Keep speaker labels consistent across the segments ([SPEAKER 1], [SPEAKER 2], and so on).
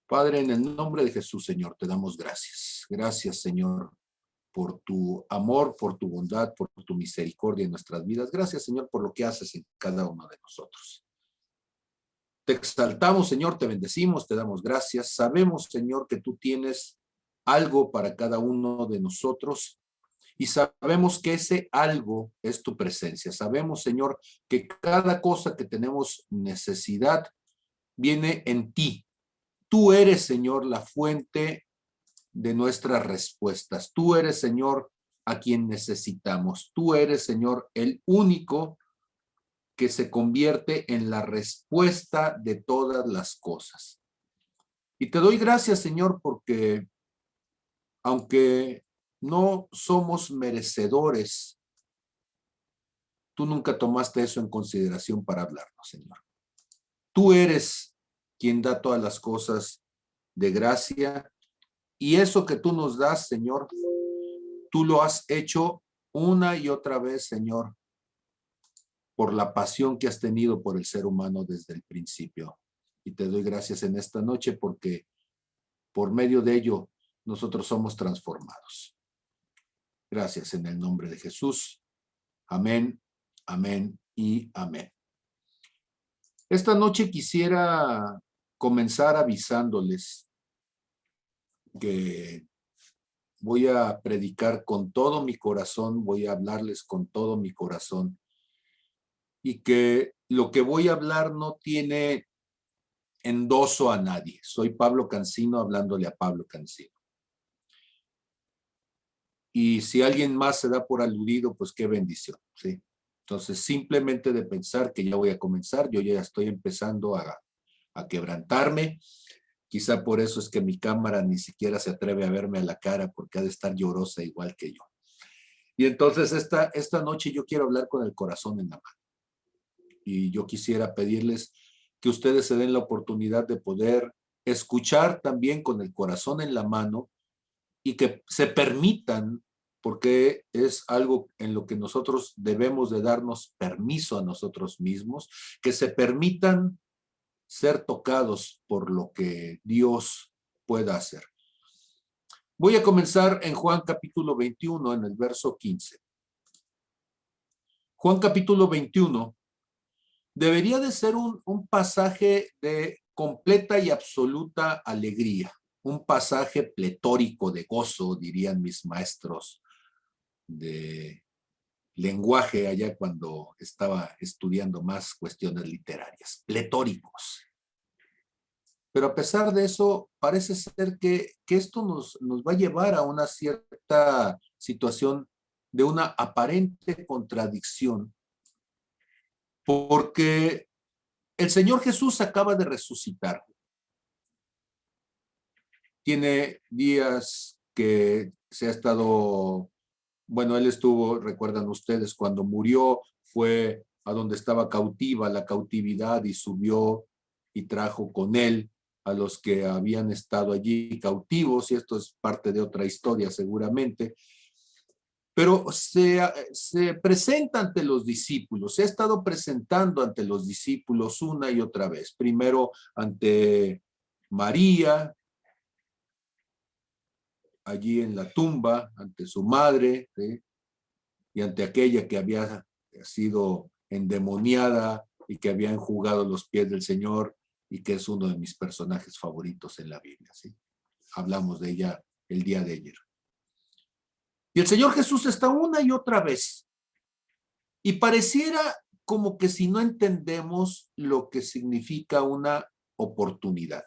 [SPEAKER 1] Padre, en el nombre de Jesús, Señor, te damos gracias. Gracias, Señor, por tu amor, por tu bondad, por tu misericordia en nuestras vidas. Gracias, Señor, por lo que haces en cada uno de nosotros. Te exaltamos, Señor, te bendecimos, te damos gracias. Sabemos, Señor, que tú tienes algo para cada uno de nosotros y sabemos que ese algo es tu presencia. Sabemos, Señor, que cada cosa que tenemos necesidad viene en ti. Tú eres, Señor, la fuente de nuestras respuestas. Tú eres, Señor, a quien necesitamos. Tú eres, Señor, el único que se convierte en la respuesta de todas las cosas. Y te doy gracias, Señor, porque aunque no somos merecedores, tú nunca tomaste eso en consideración para hablarnos, Señor. Tú eres quien da todas las cosas de gracia y eso que tú nos das, Señor, tú lo has hecho una y otra vez, Señor, por la pasión que has tenido por el ser humano desde el principio. Y te doy gracias en esta noche porque por medio de ello nosotros somos transformados. Gracias en el nombre de Jesús. Amén, amén y amén. Esta noche quisiera comenzar avisándoles que voy a predicar con todo mi corazón, voy a hablarles con todo mi corazón y que lo que voy a hablar no tiene endoso a nadie. Soy Pablo Cancino hablándole a Pablo Cancino. Y si alguien más se da por aludido, pues qué bendición, ¿sí? Entonces, simplemente de pensar que ya voy a comenzar, yo ya estoy empezando a quebrantarme. Quizá por eso es que mi cámara ni siquiera se atreve a verme a la cara porque ha de estar llorosa igual que yo. Y entonces esta noche yo quiero hablar con el corazón en la mano. Y yo quisiera pedirles que ustedes se den la oportunidad de poder escuchar también con el corazón en la mano y que se permitan, porque es algo en lo que nosotros debemos de darnos permiso a nosotros mismos, que se permitan ser tocados por lo que Dios pueda hacer. Voy a comenzar en Juan capítulo 21, en el verso 15. Juan capítulo 21 debería de ser un pasaje de completa y absoluta alegría, un pasaje pletórico de gozo, dirían mis maestros de lenguaje allá cuando estaba estudiando más cuestiones literarias, pletóricos. Pero a pesar de eso, parece ser que esto nos va a llevar a una cierta situación de una aparente contradicción, porque el Señor Jesús acaba de resucitar. Tiene días que se ha estado, bueno, él estuvo, recuerdan ustedes, cuando murió, fue a donde estaba cautiva la cautividad y subió y trajo con él a los que habían estado allí cautivos, y esto es parte de otra historia seguramente, pero se presenta ante los discípulos, se ha estado presentando ante los discípulos una y otra vez, primero ante María, allí en la tumba, ante su madre, ¿sí? Y ante aquella que había sido endemoniada y que había enjugado los pies del Señor y que es uno de mis personajes favoritos en la Biblia, ¿sí? Hablamos de ella el día de ayer. Y el Señor Jesús está una y otra vez. Y pareciera como que si no entendemos lo que significa una oportunidad.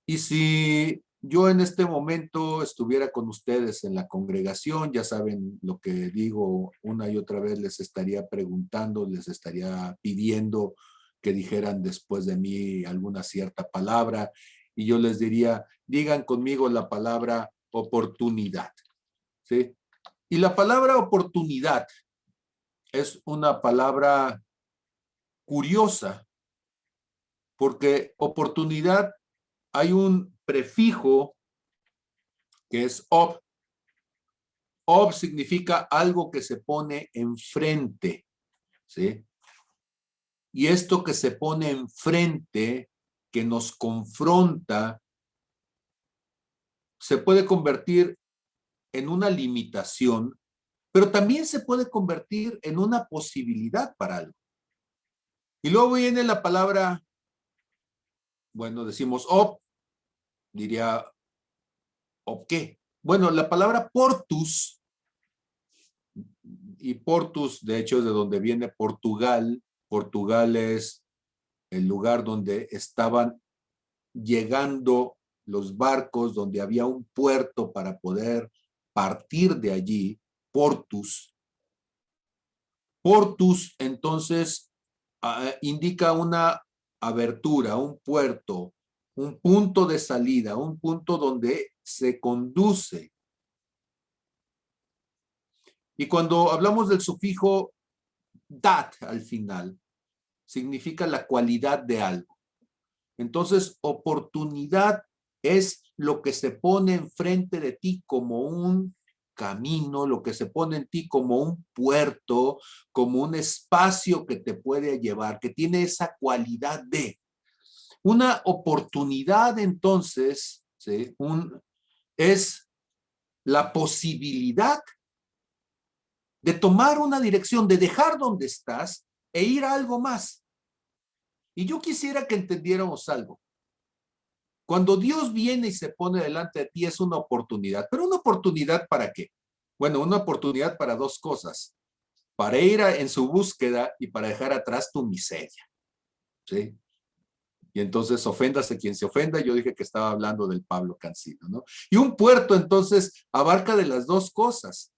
[SPEAKER 1] Y si yo en este momento estuviera con ustedes en la congregación, ya saben lo que digo una y otra vez, les estaría preguntando, les estaría pidiendo que dijeran después de mí alguna cierta palabra y yo les diría, digan conmigo la palabra oportunidad, ¿sí? Y la palabra oportunidad es una palabra curiosa porque oportunidad hay un prefijo que es ob. Ob significa algo que se pone enfrente, ¿sí? Y esto que se pone enfrente, que nos confronta, se puede convertir en una limitación, pero también se puede convertir en una posibilidad para algo. Y luego viene la palabra, bueno, decimos diría qué. Bueno, la palabra portus, y portus, de hecho, es de donde viene Portugal. Portugal es el lugar donde estaban llegando los barcos, donde había un puerto para poder partir de allí, portus. Portus, entonces, indica una abertura, un puerto, un punto de salida, un punto donde se conduce. Y cuando hablamos del sufijo dat al final, significa la cualidad de algo. Entonces, oportunidad es lo que se pone enfrente de ti como un camino, lo que se pone en ti como un puerto, como un espacio que te puede llevar, que tiene esa cualidad de. Una oportunidad, entonces, ¿sí? Es la posibilidad de tomar una dirección, de dejar donde estás e ir a algo más. Y yo quisiera que entendiéramos algo. Cuando Dios viene y se pone delante de ti es una oportunidad. ¿Pero una oportunidad para qué? Bueno, una oportunidad para dos cosas. Para ir en su búsqueda y para dejar atrás tu miseria. ¿Sí? Y entonces oféndase quien se ofenda. Yo dije que estaba hablando del Pablo Cancino, ¿no? Y un puerto entonces abarca de las dos cosas.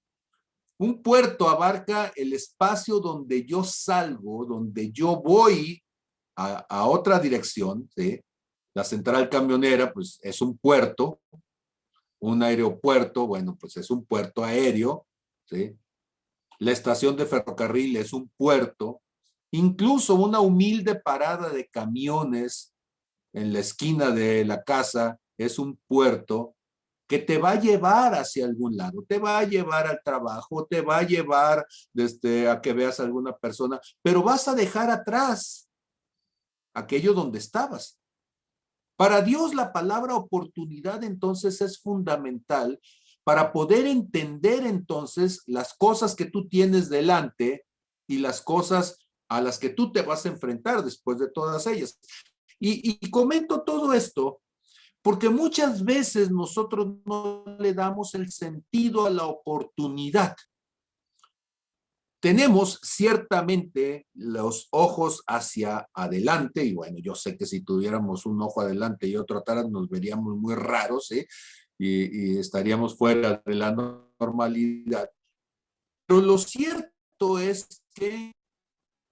[SPEAKER 1] Un puerto abarca el espacio donde yo salgo, donde yo voy a otra dirección, ¿sí? La central camionera, pues es un puerto, un aeropuerto, bueno, pues es un puerto aéreo, ¿sí? La estación de ferrocarril es un puerto, incluso una humilde parada de camiones en la esquina de la casa es un puerto que te va a llevar hacia algún lado, te va a llevar al trabajo, te va a llevar a que veas a alguna persona, pero vas a dejar atrás aquello donde estabas. Para Dios la palabra oportunidad entonces es fundamental para poder entender entonces las cosas que tú tienes delante y las cosas a las que tú te vas a enfrentar después de todas ellas. Y comento todo esto porque muchas veces nosotros no le damos el sentido a la oportunidad. Tenemos ciertamente los ojos hacia adelante, y bueno, yo sé que si tuviéramos un ojo adelante y otro atrás nos veríamos muy raros, ¿eh? Y estaríamos fuera de la normalidad. Pero lo cierto es que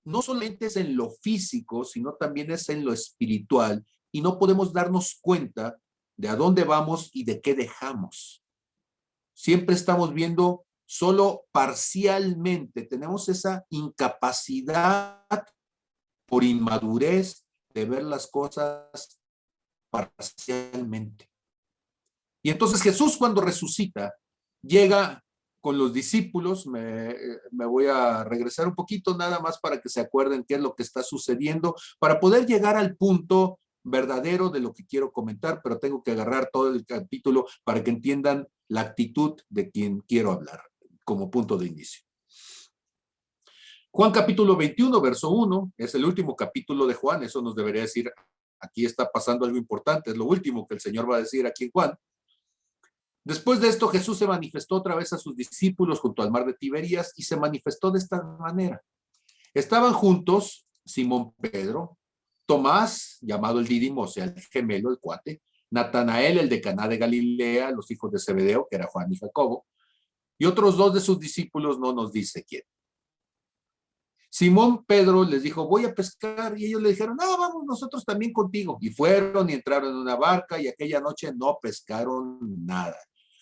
[SPEAKER 1] no solamente es en lo físico, sino también es en lo espiritual, y no podemos darnos cuenta de a dónde vamos y de qué dejamos. Siempre estamos viendo solo parcialmente, tenemos esa incapacidad por inmadurez de ver las cosas parcialmente. Y entonces Jesús cuando resucita, llega con los discípulos, me voy a regresar un poquito nada más para que se acuerden qué es lo que está sucediendo, para poder llegar al punto verdadero de lo que quiero comentar, pero tengo que agarrar todo el capítulo para que entiendan la actitud de quien quiero hablar como punto de inicio. Juan capítulo 21, verso 1, es el último capítulo de Juan, eso nos debería decir, aquí está pasando algo importante, es lo último que el Señor va a decir aquí en Juan. Después de esto, Jesús se manifestó otra vez a sus discípulos junto al mar de Tiberías y se manifestó de esta manera. Estaban juntos Simón Pedro, Tomás, llamado el Dídimo, o sea, el gemelo, el cuate, Natanael, el de Caná de Galilea, los hijos de Zebedeo, que era Juan y Jacobo, y otros dos de sus discípulos, no nos dice quién. Simón Pedro les dijo, voy a pescar, y ellos le dijeron, vamos nosotros también contigo. Y fueron y entraron en una barca y aquella noche no pescaron nada.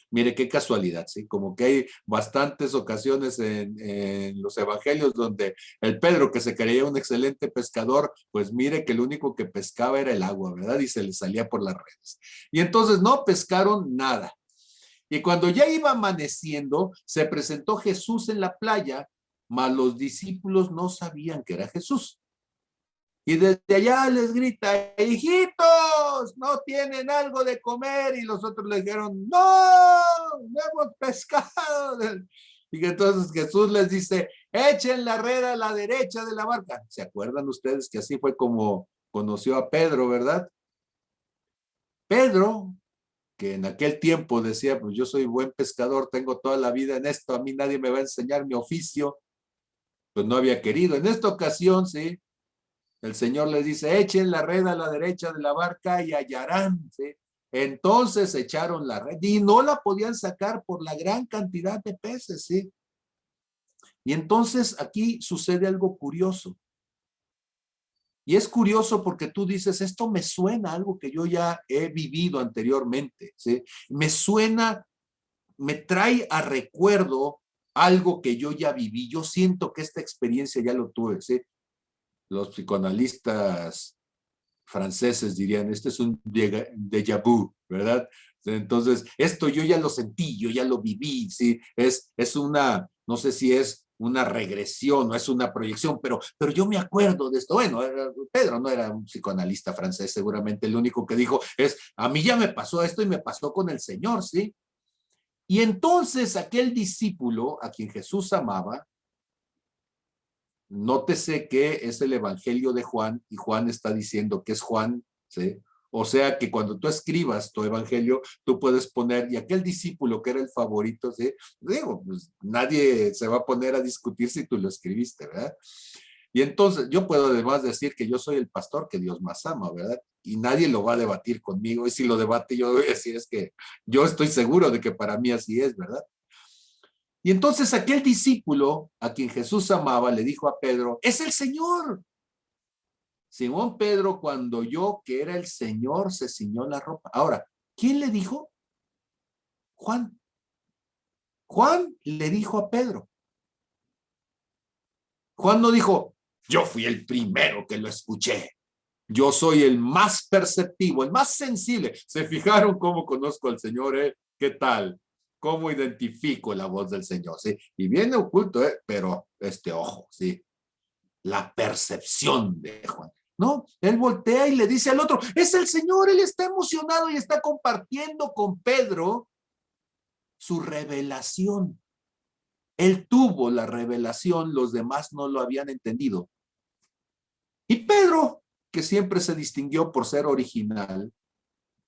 [SPEAKER 1] Mire qué casualidad, ¿sí? Como que hay bastantes ocasiones en los evangelios donde el Pedro, que se creía un excelente pescador, pues mire que lo único que pescaba era el agua, ¿verdad? Y se le salía por las redes. Y entonces no pescaron nada. Y cuando ya iba amaneciendo, se presentó Jesús en la playa, mas los discípulos no sabían que era Jesús. Y desde allá les grita, hijitos, no tienen algo de comer. Y los otros le dijeron, no, no hemos pescado. Y que entonces Jesús les dice, echen la red a la derecha de la barca. ¿Se acuerdan ustedes que así fue como conoció a Pedro, verdad? Pedro, que en aquel tiempo decía, pues yo soy buen pescador, tengo toda la vida en esto, a mí nadie me va a enseñar mi oficio, pues no había querido. En esta ocasión, sí, el Señor les dice, echen la red a la derecha de la barca y hallarán, ¿sí? Entonces echaron la red y no la podían sacar por la gran cantidad de peces, ¿sí? Y entonces aquí sucede algo curioso. Y es curioso porque tú dices, esto me suena a algo que yo ya he vivido anteriormente, ¿sí? Me suena, me trae a recuerdo algo que yo ya viví. Yo siento que esta experiencia ya lo tuve, ¿sí? Los psicoanalistas franceses dirían, este es un déjà vu, ¿verdad? Entonces, esto yo ya lo sentí, yo ya lo viví, ¿sí? Es una, no sé si es una regresión o es una proyección, pero yo me acuerdo de esto. Bueno, Pedro no era un psicoanalista francés, seguramente el único que dijo es, a mí ya me pasó esto y me pasó con el Señor, ¿sí? Y entonces aquel discípulo a quien Jesús amaba, nótese que es el Evangelio de Juan y Juan está diciendo que es Juan, ¿sí? O sea que cuando tú escribas tu evangelio, tú puedes poner, y aquel discípulo que era el favorito, ¿sí? Digo, pues nadie se va a poner a discutir si tú lo escribiste, ¿verdad? Y entonces yo puedo además decir que yo soy el pastor que Dios más ama, ¿verdad? Y nadie lo va a debatir conmigo, y si lo debate yo voy a decir es que yo estoy seguro de que para mí así es, ¿verdad? Y entonces aquel discípulo a quien Jesús amaba le dijo a Pedro, es el Señor. Simón Pedro, cuando oyó que era el Señor, se ciñó la ropa. Ahora, ¿quién le dijo? Juan. Juan le dijo a Pedro. Juan no dijo, yo fui el primero que lo escuché. Yo soy el más perceptivo, el más sensible. ¿Se fijaron cómo conozco al Señor? ¿Qué tal? ¿Cómo identifico la voz del Señor? ¿Sí? Y viene oculto, pero este ojo, ¿sí? La percepción de Juan. No, él voltea y le dice al otro, es el Señor, él está emocionado y está compartiendo con Pedro su revelación. Él tuvo la revelación, los demás no lo habían entendido. Y Pedro, que siempre se distinguió por ser original,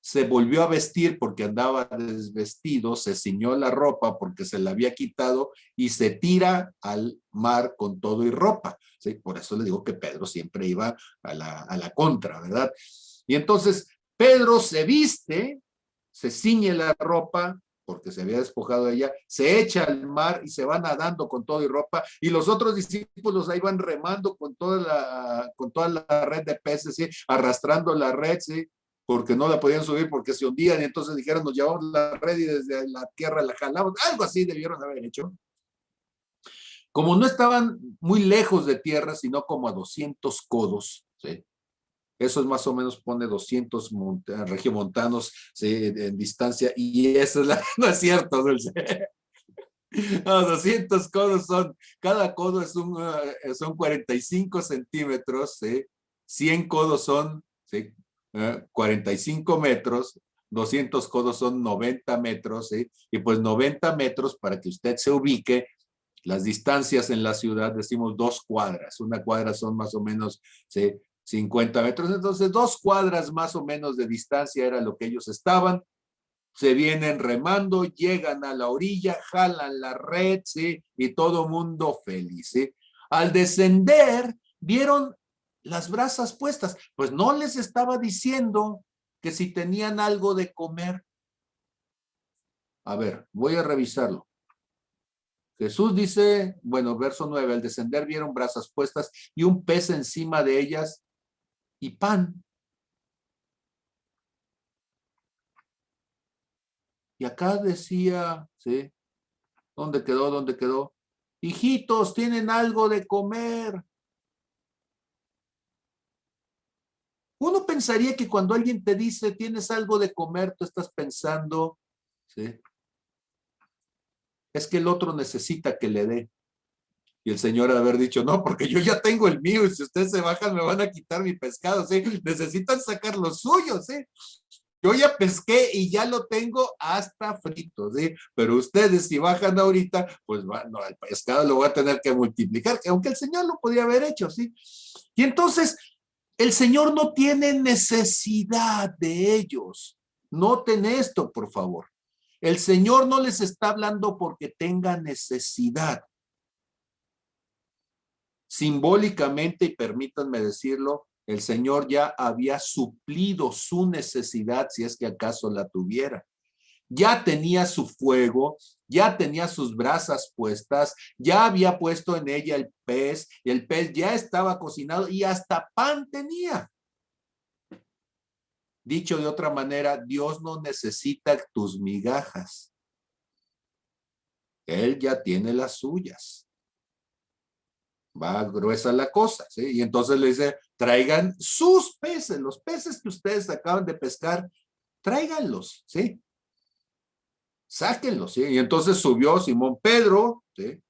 [SPEAKER 1] se volvió a vestir porque andaba desvestido, se ciñó la ropa porque se la había quitado y se tira al mar con todo y ropa. ¿Sí? Por eso le digo que Pedro siempre iba a la contra, ¿verdad? Y entonces Pedro se viste, se ciñe la ropa porque se había despojado de ella, se echa al mar y se va nadando con todo y ropa, y los otros discípulos ahí van remando con toda la red de peces, ¿sí? Arrastrando la red, ¿sí? Porque no la podían subir porque se hundían y entonces dijeron, nos llevamos la red y desde la tierra la jalamos, algo así debieron haber hecho. Como no estaban muy lejos de tierra, sino como a 200 codos, ¿sí? Eso es más o menos, pone 200 regiomontanos, ¿sí? En distancia, y eso es la, no es cierto, Dulce. No, 200 codos son, cada codo es son 45 centímetros, ¿sí? 100 codos son, ¿sí? 45 metros, 200 codos son 90 metros, ¿sí? Y pues 90 metros, para que usted se ubique, las distancias en la ciudad decimos 2 cuadras, una cuadra son más o menos, ¿sí? 50 metros, entonces 2 cuadras más o menos de distancia era lo que ellos estaban, se vienen remando, llegan a la orilla, jalan la red, ¿sí? Y todo mundo feliz, ¿sí? Al descender, vieron las brasas puestas, pues no les estaba diciendo que si tenían algo de comer. A ver, voy a revisarlo. Jesús dice, bueno, verso 9, al descender vieron brasas puestas y un pez encima de ellas y pan. Y acá decía, ¿sí? ¿Dónde quedó? ¿Dónde quedó? Hijitos, ¿tienen algo de comer? Uno pensaría que cuando alguien te dice, tienes algo de comer, tú estás pensando, ¿sí? Es que el otro necesita que le dé. Y el Señor haber dicho, no, porque yo ya tengo el mío, y si ustedes se bajan me van a quitar mi pescado, ¿sí? Necesitan sacar los suyos, ¿sí? Yo ya pesqué y ya lo tengo hasta frito, ¿sí? Pero ustedes si bajan ahorita, pues bueno, el pescado lo voy a tener que multiplicar, aunque el Señor lo podía haber hecho, ¿sí? Y entonces, el Señor no tiene necesidad de ellos. Noten esto, por favor. El Señor no les está hablando porque tenga necesidad. Simbólicamente, y permítanme decirlo, el Señor ya había suplido su necesidad si es que acaso la tuviera. Ya tenía su fuego, ya tenía sus brasas puestas, ya había puesto en ella el pez, y el pez ya estaba cocinado y hasta pan tenía. Dicho de otra manera, Dios no necesita tus migajas. Él ya tiene las suyas. Va gruesa la cosa, ¿sí? Y entonces le dice, traigan sus peces, los peces que ustedes acaban de pescar, tráiganlos, ¿sí? Sáquenlos, ¿sí? Y entonces subió Simón Pedro, ¿sí?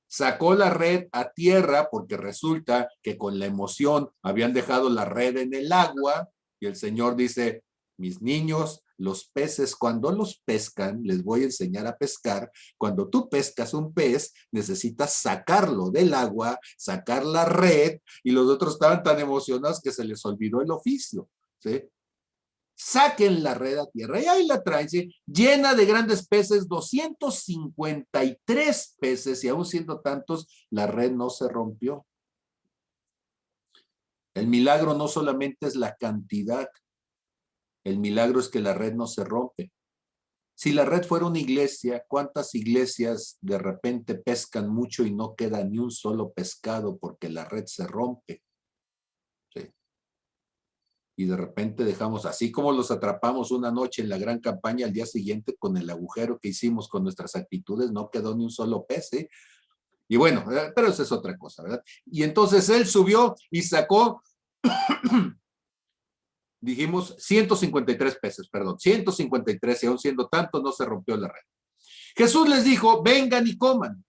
[SPEAKER 1] Sacó la red a tierra porque resulta que con la emoción habían dejado la red en el agua y el Señor dice, mis niños, los peces, cuando los pescan, les voy a enseñar a pescar. Cuando tú pescas un pez, necesitas sacarlo del agua, sacar la red, y los otros estaban tan emocionados que se les olvidó el oficio, ¿sí? Saquen la red a tierra y ahí la traen, ¿sí? Llena de grandes peces, 253 peces, y aún siendo tantos, la red no se rompió. El milagro no solamente es la cantidad, el milagro es que la red no se rompe. Si la red fuera una iglesia, ¿cuántas iglesias de repente pescan mucho y no queda ni un solo pescado porque la red se rompe? ¿Sí? Y de repente dejamos, así como los atrapamos una noche en la gran campaña, al día siguiente con el agujero que hicimos con nuestras actitudes, no quedó ni un solo pez, ¿eh? Y bueno, pero esa es otra cosa, ¿verdad? Y entonces él subió y sacó, dijimos, 153 peces, perdón, 153, y aún siendo tanto, no se rompió la red. Jesús les dijo, vengan y coman.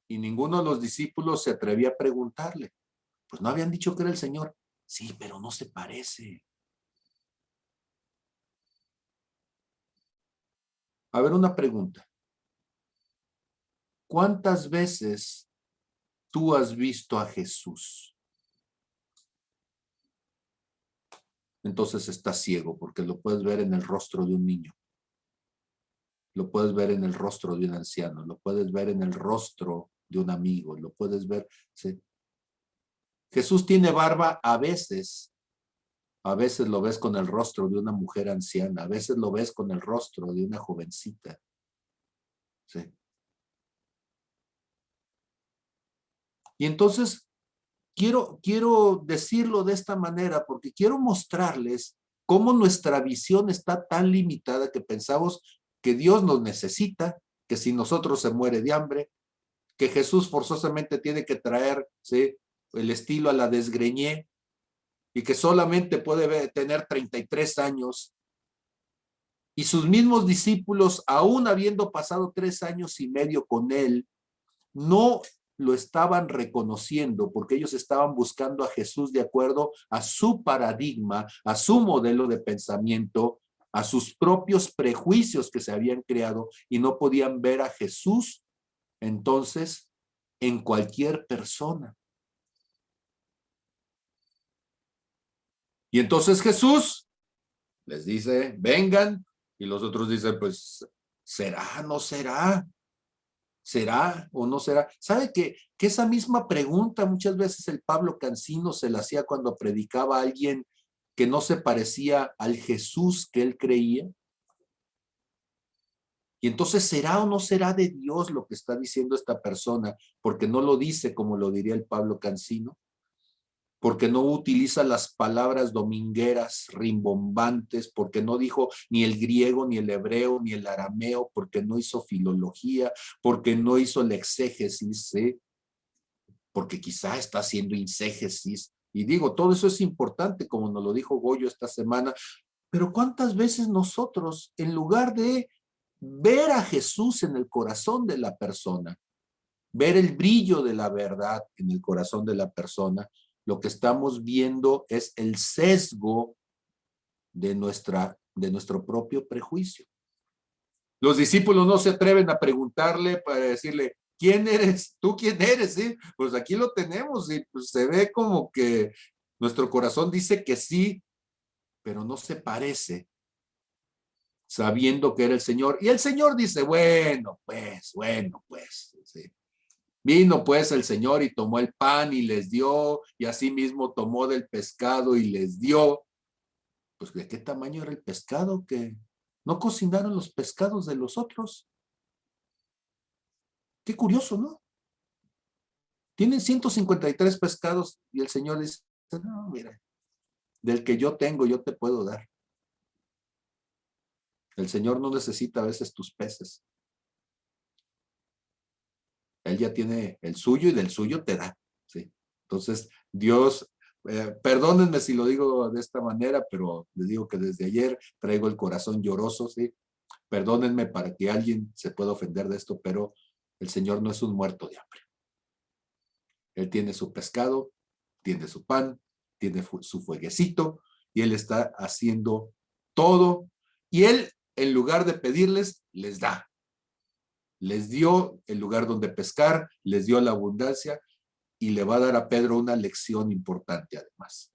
[SPEAKER 1] Y ninguno de los discípulos se atrevía a preguntarle. Pues no habían dicho que era el Señor. Sí, pero no se parece. A ver, una pregunta. ¿Cuántas veces tú has visto a Jesús? Entonces estás ciego porque lo puedes ver en el rostro de un niño. Lo puedes ver en el rostro de un anciano. Lo puedes ver en el rostro de un amigo. Lo puedes ver. ¿Sí? Jesús tiene barba a veces. A veces lo ves con el rostro de una mujer anciana. A veces lo ves con el rostro de una jovencita. ¿Sí? Y entonces quiero decirlo de esta manera porque quiero mostrarles cómo nuestra visión está tan limitada que pensamos que Dios nos necesita, que si nosotros se muere de hambre, que Jesús forzosamente tiene que traer, ¿sí?, el estilo a la desgreñé, y que solamente puede tener 33 años. Y sus mismos discípulos, aún habiendo pasado 3 años y medio con él, no lo estaban reconociendo porque ellos estaban buscando a Jesús de acuerdo a su paradigma, a su modelo de pensamiento, a sus propios prejuicios que se habían creado, y no podían ver a Jesús entonces en cualquier persona. Y entonces Jesús les dice, vengan, y los otros dicen, pues, ¿será, no será? ¿Será o no será? ¿Sabe que esa misma pregunta muchas veces el Pablo Cancino se la hacía cuando predicaba a alguien que no se parecía al Jesús que él creía? Y entonces, ¿será o no será de Dios lo que está diciendo esta persona? Porque no lo dice como lo diría el Pablo Cancino, porque no utiliza las palabras domingueras, rimbombantes, porque no dijo ni el griego, ni el hebreo, ni el arameo, porque no hizo filología, porque no hizo la exégesis, ¿sí?, porque quizá está haciendo exégesis. Y digo, todo eso es importante, como nos lo dijo Goyo esta semana, pero ¿cuántas veces nosotros, en lugar de ver a Jesús en el corazón de la persona, ver el brillo de la verdad en el corazón de la persona, lo que estamos viendo es el sesgo de nuestro propio prejuicio. Los discípulos no se atreven a preguntarle para decirle, ¿quién eres? ¿Tú quién eres? ¿Sí? Pues aquí lo tenemos y pues se ve como que nuestro corazón dice que sí, pero no se parece, sabiendo que era el Señor. Y el Señor dice, bueno, pues, ¿sí? Vino pues el Señor y tomó el pan y les dio, y asimismo tomó del pescado y les dio. Pues, ¿de qué tamaño era el pescado? Que no cocinaron los pescados de los otros. Qué curioso, ¿no? Tienen 153 pescados y el Señor dice, no, mira, del que yo tengo, yo te puedo dar. El Señor no necesita a veces tus peces. Él ya tiene el suyo y del suyo te da, ¿sí? Entonces, Dios, perdónenme si lo digo de esta manera, pero les digo que desde ayer traigo el corazón lloroso, ¿sí? Perdónenme para que alguien se pueda ofender de esto, pero el Señor no es un muerto de hambre. Él tiene su pescado, tiene su pan, tiene su fueguecito y Él está haciendo todo. Y Él, en lugar de pedirles, les da. Les dio el lugar donde pescar, les dio la abundancia y le va a dar a Pedro una lección importante además.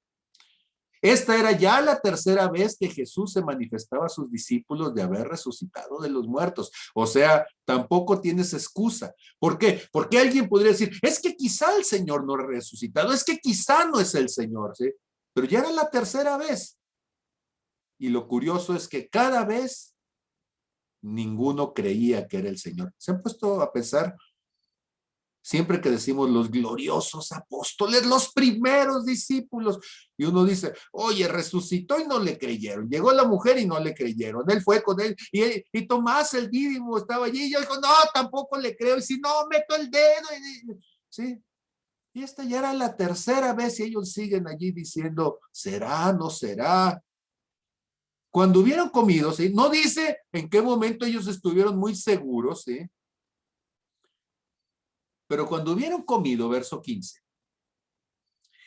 [SPEAKER 1] Esta era ya la tercera vez que Jesús se manifestaba a sus discípulos de haber resucitado de los muertos. O sea, tampoco tienes excusa. ¿Por qué? Porque alguien podría decir, es que quizá el Señor no ha resucitado, es que quizá no es el Señor, ¿sí? Pero ya era la tercera vez. Y lo curioso es que cada vez ninguno creía que era el Señor. ¿Se han puesto a pensar? Siempre que decimos los gloriosos apóstoles, los primeros discípulos, y uno dice, oye, resucitó y no le creyeron, llegó la mujer y no le creyeron, él fue con él, y Tomás el Dídimo estaba allí, y yo digo, no, tampoco le creo, y si no, meto el dedo, sí, y esta ya era la tercera vez y ellos siguen allí diciendo, ¿será, no será? Cuando hubieron comido, ¿sí? No dice en qué momento ellos estuvieron muy seguros, ¿sí? Pero cuando hubieron comido, verso 15,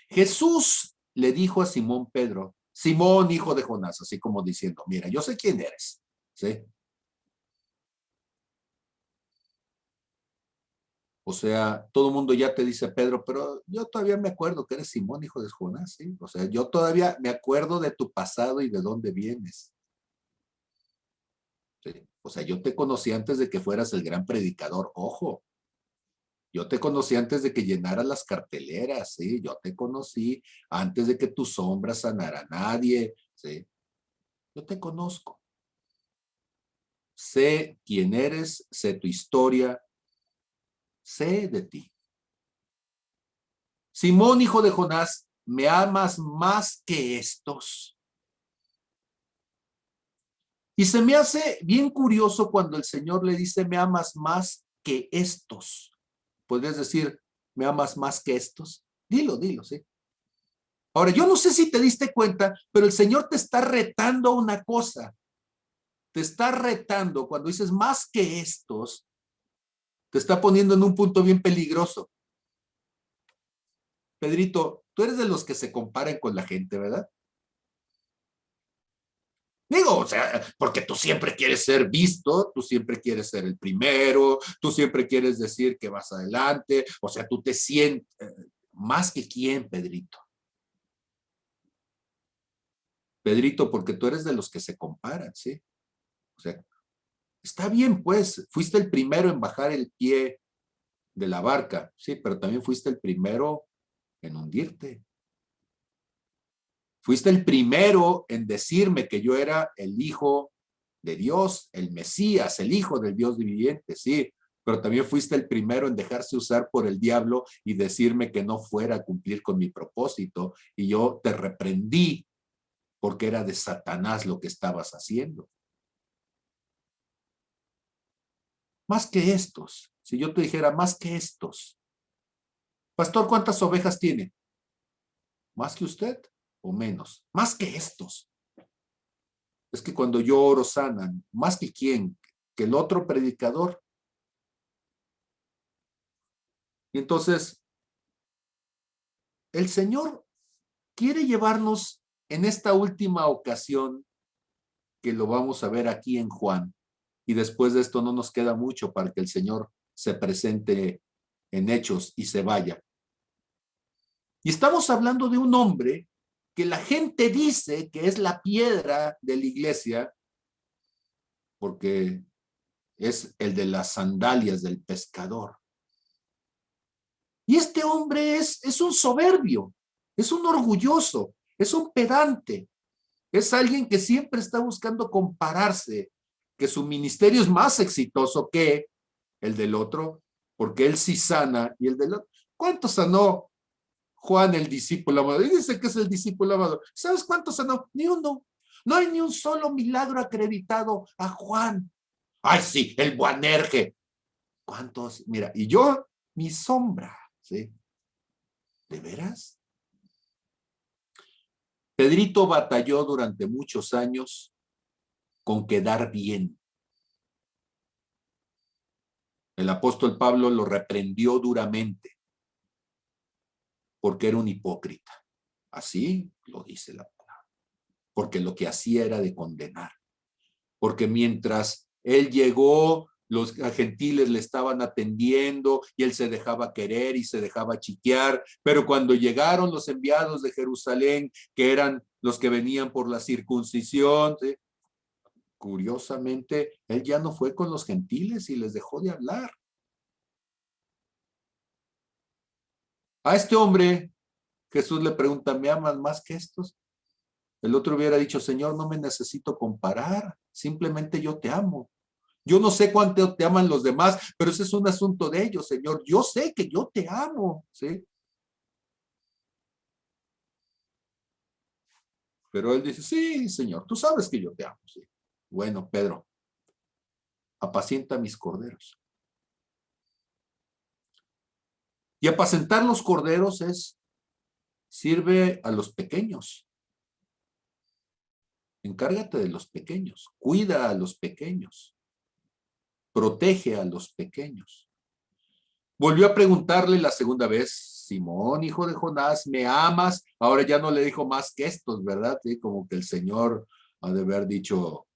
[SPEAKER 1] Jesús le dijo a Simón Pedro, Simón, hijo de Jonás, así como diciendo, mira, yo sé quién eres, ¿sí? O sea, todo el mundo ya te dice Pedro, pero yo todavía me acuerdo que eres Simón, hijo de Jonás, ¿sí? O sea, yo todavía me acuerdo de tu pasado y de dónde vienes, ¿sí? O sea, yo te conocí antes de que fueras el gran predicador, ojo. Yo te conocí antes de que llenaras las carteleras, ¿sí? Yo te conocí antes de que tu sombra sanara a nadie, ¿sí? Yo te conozco. Sé quién eres, sé tu historia, sé de ti. Simón, hijo de Jonás, ¿me amas más que estos? Y se me hace bien curioso cuando el Señor le dice, me amas más que estos. Podrías decir, ¿me amas más que estos? Dilo, ¿sí? Ahora, yo no sé si te diste cuenta, pero el Señor te está retando a una cosa. Te está retando cuando dices más que estos, te está poniendo en un punto bien peligroso. Pedrito, tú eres de los que se comparan con la gente, ¿verdad? Digo, o sea, porque tú siempre quieres ser visto, tú siempre quieres ser el primero, tú siempre quieres decir que vas adelante, o sea, tú te sientes más que quién, Pedrito. Pedrito, porque tú eres de los que se comparan, ¿sí? O sea, está bien, pues, fuiste el primero en bajar el pie de la barca, sí, pero también fuiste el primero en hundirte. Fuiste el primero en decirme que yo era el hijo de Dios, el Mesías, el hijo del Dios viviente, sí, pero también fuiste el primero en dejarse usar por el diablo y decirme que no fuera a cumplir con mi propósito y yo te reprendí porque era de Satanás lo que estabas haciendo. Más que estos, si yo te dijera más que estos, pastor, ¿cuántas ovejas tiene? ¿Más que usted o menos? Más que estos. Es que cuando yo oro sanan, más que quién, que el otro predicador. Y entonces, el Señor quiere llevarnos en esta última ocasión, que lo vamos a ver aquí en Juan, y después de esto no nos queda mucho para que el Señor se presente en hechos y se vaya. Y estamos hablando de un hombre que la gente dice que es la piedra de la iglesia, porque es el de las sandalias del pescador. Y este hombre es un soberbio, es un orgulloso, es un pedante, es alguien que siempre está buscando compararse, que su ministerio es más exitoso que el del otro, porque él sí sana y el del otro. ¿Cuánto sanó Juan el discípulo amado? Y dice que es el discípulo amado. ¿Sabes cuánto sanó? Ni uno. No hay ni un solo milagro acreditado a Juan. Ay, sí, el Boanerge. ¿Cuántos? Mira, y yo, mi sombra, ¿sí? ¿De veras? Pedrito batalló durante muchos años con quedar bien. El apóstol Pablo lo reprendió duramente porque era un hipócrita. Así lo dice la palabra. Porque lo que hacía era de condenar. Porque mientras él llegó, los gentiles le estaban atendiendo y él se dejaba querer y se dejaba chiquear, pero cuando llegaron los enviados de Jerusalén, que eran los que venían por la circuncisión, ¿sí? Curiosamente, él ya no fue con los gentiles y les dejó de hablar. A este hombre, Jesús le pregunta, ¿me amas más que estos? El otro hubiera dicho, Señor, no me necesito comparar, simplemente yo te amo. Yo no sé cuánto te aman los demás, pero ese es un asunto de ellos, Señor. Yo sé que yo te amo, ¿sí? Pero él dice, sí, Señor, tú sabes que yo te amo, ¿sí? Bueno, Pedro, apacienta mis corderos. Y apacentar los corderos sirve a los pequeños. Encárgate de los pequeños, cuida a los pequeños, protege a los pequeños. Volvió a preguntarle la segunda vez, Simón, hijo de Jonás, ¿me amas? Ahora ya no le dijo más que estos, ¿verdad? Sí, como que el Señor ha de haber dicho,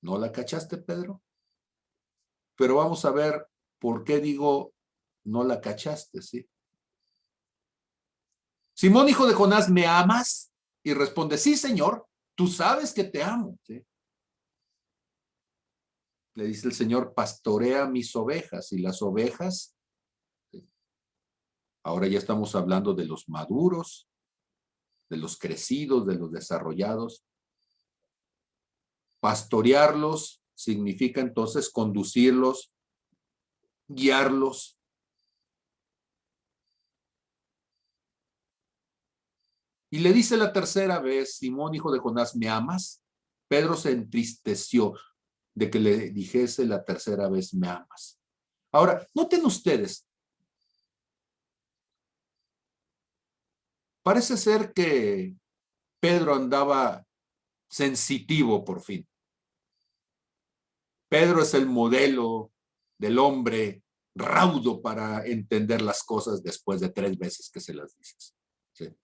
[SPEAKER 1] ¿no la cachaste, Pedro? Pero vamos a ver por qué digo, no la cachaste, ¿sí? Simón, hijo de Jonás, ¿me amas? Y responde, sí, Señor, tú sabes que te amo, ¿sí? Le dice el Señor, pastorea mis ovejas, y las ovejas, ¿sí? Ahora ya estamos hablando de los maduros, de los crecidos, de los desarrollados. Pastorearlos significa entonces conducirlos, guiarlos. Y le dice la tercera vez, Simón, hijo de Jonás, ¿me amas? Pedro se entristeció de que le dijese la tercera vez, ¿me amas? Ahora, noten ustedes, parece ser que Pedro andaba sensitivo por fin. Pedro es el modelo del hombre raudo para entender las cosas después de 3 veces que se las dices. ¿Sí?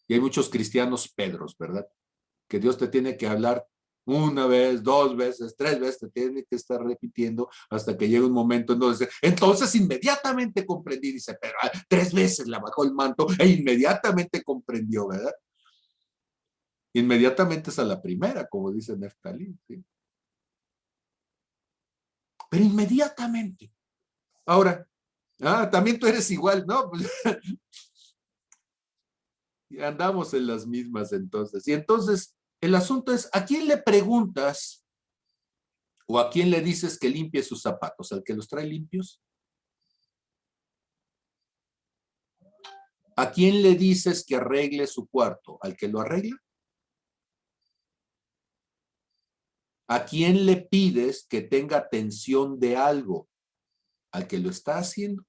[SPEAKER 1] Y hay muchos cristianos Pedros, ¿verdad? Que Dios te tiene que hablar una vez, 2 veces, 3 veces, te tiene que estar repitiendo hasta que llegue un momento en donde entonces inmediatamente comprendí, dice Pedro, 3 veces la bajó el manto e inmediatamente comprendió, ¿verdad? Inmediatamente es a la primera, como dice Neftalí, ¿sí? Pero inmediatamente. Ahora, también tú eres igual, ¿no? Pues, andamos en las mismas entonces. Y entonces, el asunto es, ¿a quién le preguntas o a quién le dices que limpie sus zapatos? ¿Al que los trae limpios? ¿A quién le dices que arregle su cuarto? ¿Al que lo arregla? ¿A quién le pides que tenga atención de algo? ¿Al que lo está haciendo?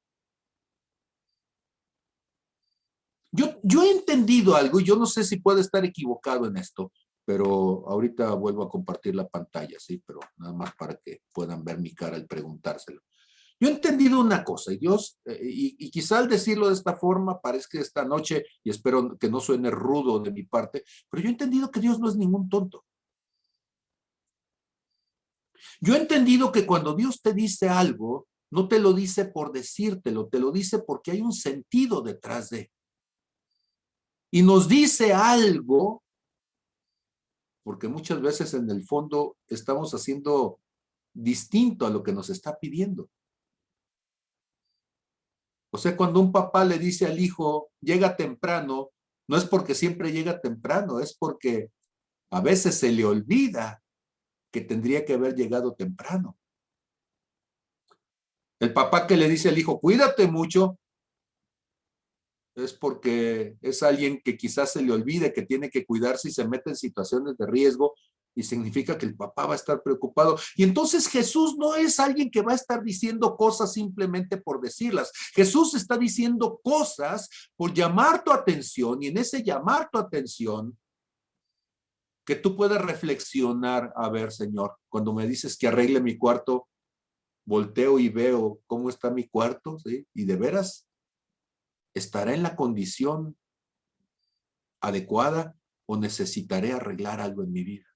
[SPEAKER 1] Yo he entendido algo y yo no sé si puedo estar equivocado en esto, pero ahorita vuelvo a compartir la pantalla, ¿sí? Pero nada más para que puedan ver mi cara al preguntárselo. Yo he entendido una cosa, y Dios, y quizá al decirlo de esta forma parezca esta noche, y espero que no suene rudo de mi parte, pero yo he entendido que Dios no es ningún tonto. Yo he entendido que cuando Dios te dice algo, no te lo dice por decírtelo, te lo dice porque hay un sentido detrás de. Y nos dice algo, porque muchas veces en el fondo estamos haciendo distinto a lo que nos está pidiendo. O sea, cuando un papá le dice al hijo, llega temprano, no es porque siempre llega temprano, es porque a veces se le olvida que tendría que haber llegado temprano. El papá que le dice al hijo, cuídate mucho, es porque es alguien que quizás se le olvide que tiene que cuidarse y se mete en situaciones de riesgo y significa que el papá va a estar preocupado. Y entonces Jesús no es alguien que va a estar diciendo cosas simplemente por decirlas. Jesús está diciendo cosas por llamar tu atención y en ese llamar tu atención que tú puedas reflexionar, a ver, Señor, cuando me dices que arregle mi cuarto, volteo y veo cómo está mi cuarto, ¿sí? Y de veras, ¿estará en la condición adecuada o necesitaré arreglar algo en mi vida?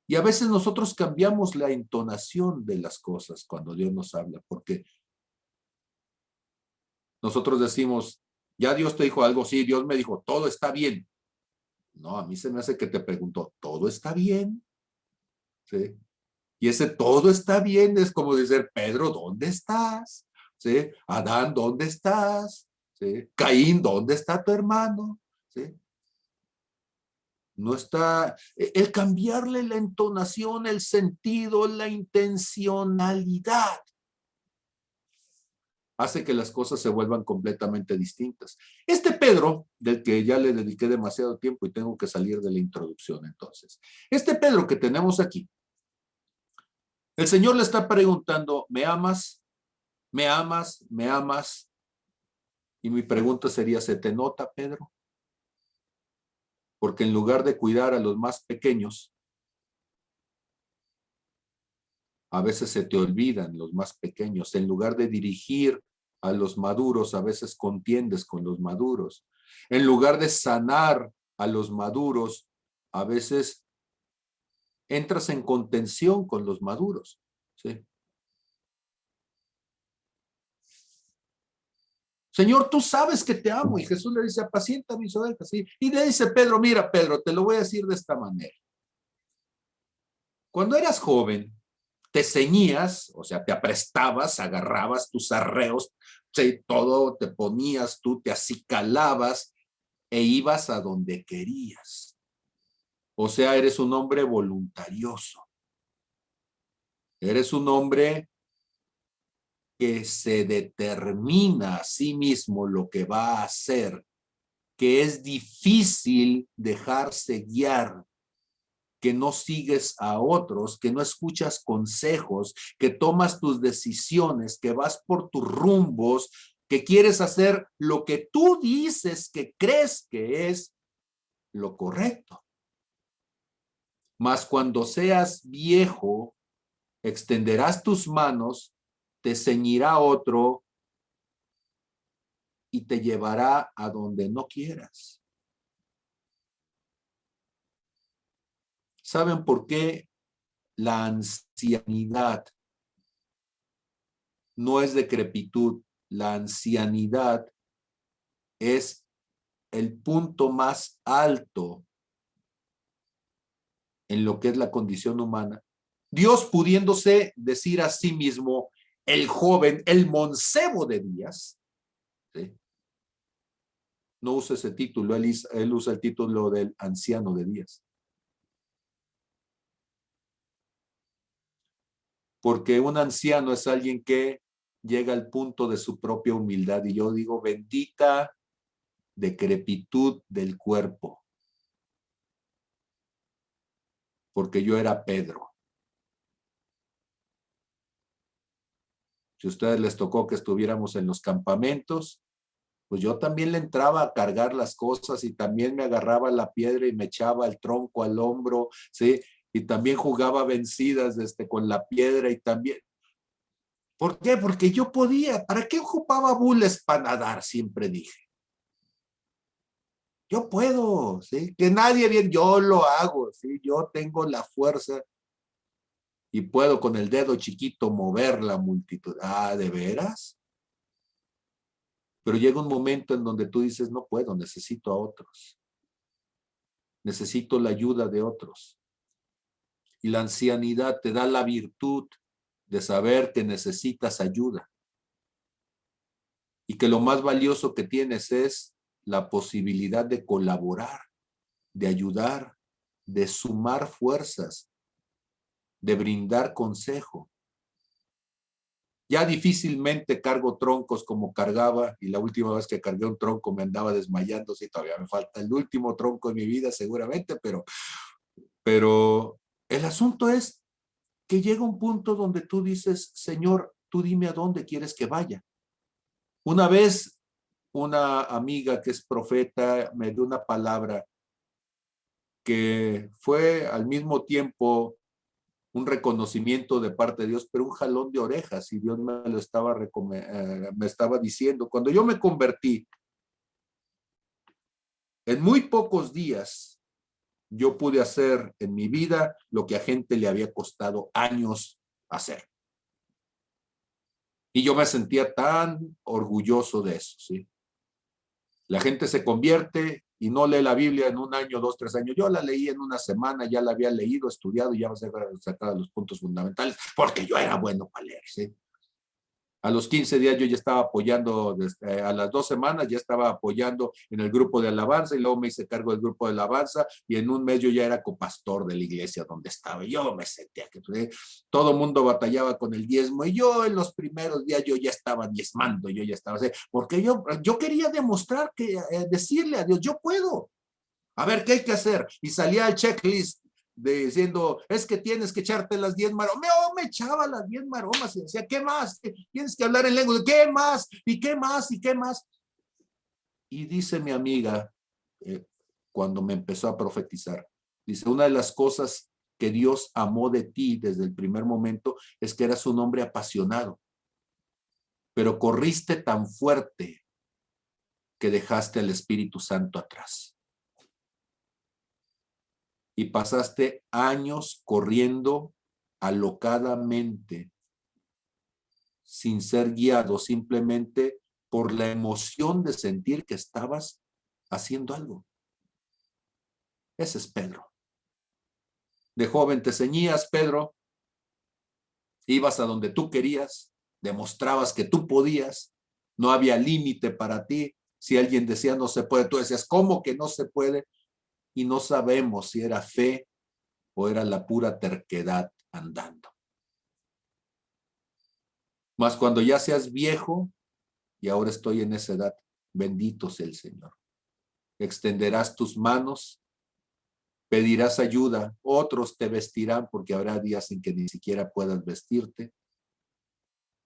[SPEAKER 1] Y a veces nosotros cambiamos la entonación de las cosas cuando Dios nos habla, porque nosotros decimos, ya Dios te dijo algo, sí, Dios me dijo, todo está bien. No, a mí se me hace que te preguntó, ¿todo está bien? ¿Sí? Y ese todo está bien es como decir, Pedro, ¿dónde estás? ¿Sí? Adán, ¿dónde estás? ¿Sí? Caín, ¿dónde está tu hermano? ¿Sí? No está, el cambiarle la entonación, el sentido, la intencionalidad, hace que las cosas se vuelvan completamente distintas. Este Pedro, del que ya le dediqué demasiado tiempo y tengo que salir de la introducción entonces, este Pedro que tenemos aquí, el Señor le está preguntando, ¿me amas? ¿Me amas? ¿Me amas? Y mi pregunta sería, ¿se te nota, Pedro? Porque en lugar de cuidar a los más pequeños, a veces se te olvidan los más pequeños. En lugar de dirigir a los maduros, a veces contiendes con los maduros. En lugar de sanar a los maduros, a veces entras en contención con los maduros. ¿Sí? Señor, tú sabes que te amo. Y Jesús le dice, apacienta mis ovejas. ¿Sí? Y le dice Pedro, mira, Pedro, te lo voy a decir de esta manera. Cuando eras joven, te ceñías, o sea, te aprestabas, agarrabas tus arreos, ¿sí? Todo te ponías, tú te acicalabas e ibas a donde querías. O sea, eres un hombre voluntarioso. Eres un hombre que se determina a sí mismo lo que va a hacer, que es difícil dejarse guiar, que no sigues a otros, que no escuchas consejos, que tomas tus decisiones, que vas por tus rumbos, que quieres hacer lo que tú dices que crees que es lo correcto. Mas cuando seas viejo, extenderás tus manos, te ceñirá otro y te llevará a donde no quieras. ¿Saben por qué la ancianidad no es decrepitud? La ancianidad es el punto más alto en lo que es la condición humana. Dios pudiéndose decir a sí mismo, el joven, el mancebo de días, ¿sí? No usa ese título, él usa el título del anciano de días. Porque un anciano es alguien que llega al punto de su propia humildad. Y yo digo, bendita decrepitud del cuerpo. Porque yo era Pedro. Si a ustedes les tocó que estuviéramos en los campamentos, pues yo también le entraba a cargar las cosas y también me agarraba la piedra y me echaba el tronco al hombro, ¿sí? y también jugaba vencidas con la piedra y también. ¿Por qué? Porque yo podía. ¿Para qué ocupaba bules para nadar? Siempre dije. Yo puedo, ¿sí? Que nadie bien, yo lo hago, ¿sí? Yo tengo la fuerza y puedo con el dedo chiquito mover la multitud. Ah, ¿de veras? Pero llega un momento en donde tú dices, no puedo, necesito a otros. Necesito la ayuda de otros. Y la ancianidad te da la virtud de saber que necesitas ayuda. Y que lo más valioso que tienes es la posibilidad de colaborar, de ayudar, de sumar fuerzas, de brindar consejo. Ya difícilmente cargo troncos como cargaba, y la última vez que cargué un tronco me andaba desmayando, sí, todavía me falta el último tronco en mi vida seguramente, pero el asunto es que llega un punto donde tú dices, Señor, tú dime a dónde quieres que vaya. Una vez una amiga que es profeta me dio una palabra que fue al mismo tiempo un reconocimiento de parte de Dios, pero un jalón de orejas, y Dios me lo estaba, me estaba diciendo. Cuando yo me convertí, en muy pocos días, yo pude hacer en mi vida lo que a gente le había costado años hacer. Y yo me sentía tan orgulloso de eso, ¿sí? La gente se convierte y no lee la Biblia en un año, 2, 3 años. Yo la leí en una semana, ya la había leído, estudiado y ya me sacaba los puntos fundamentales, porque yo era bueno para leer, ¿sí? A los 15 días yo ya estaba apoyando, a las 2 semanas ya estaba apoyando en el grupo de alabanza y luego me hice cargo del grupo de alabanza y en un mes yo ya era copastor de la iglesia donde estaba. Yo me sentía que todo el mundo batallaba con el diezmo y yo en los primeros días yo ya estaba diezmando, yo ya estaba así, porque yo quería demostrar que, decirle a Dios, yo puedo. A ver, ¿qué hay que hacer? Y salía el checklist diciendo, es que tienes que echarte las 10 maromas. Me echaba las 10 maromas y decía, ¿qué más? Tienes que hablar en lengua. ¿Qué más? ¿Y qué más? ¿Y qué más? Y dice mi amiga, cuando me empezó a profetizar, dice, una de las cosas que Dios amó de ti desde el primer momento es que eras un hombre apasionado, pero corriste tan fuerte que dejaste al Espíritu Santo atrás. Y pasaste años corriendo alocadamente, sin ser guiado, simplemente por la emoción de sentir que estabas haciendo algo. Ese es Pedro. De joven te ceñías, Pedro, ibas a donde tú querías, demostrabas que tú podías, no había límite para ti. Si alguien decía no se puede, tú decías, ¿cómo que no se puede? Y no sabemos si era fe o era la pura terquedad andando. Mas cuando ya seas viejo, y ahora estoy en esa edad, bendito sea el Señor. Extenderás tus manos, pedirás ayuda, otros te vestirán porque habrá días en que ni siquiera puedas vestirte.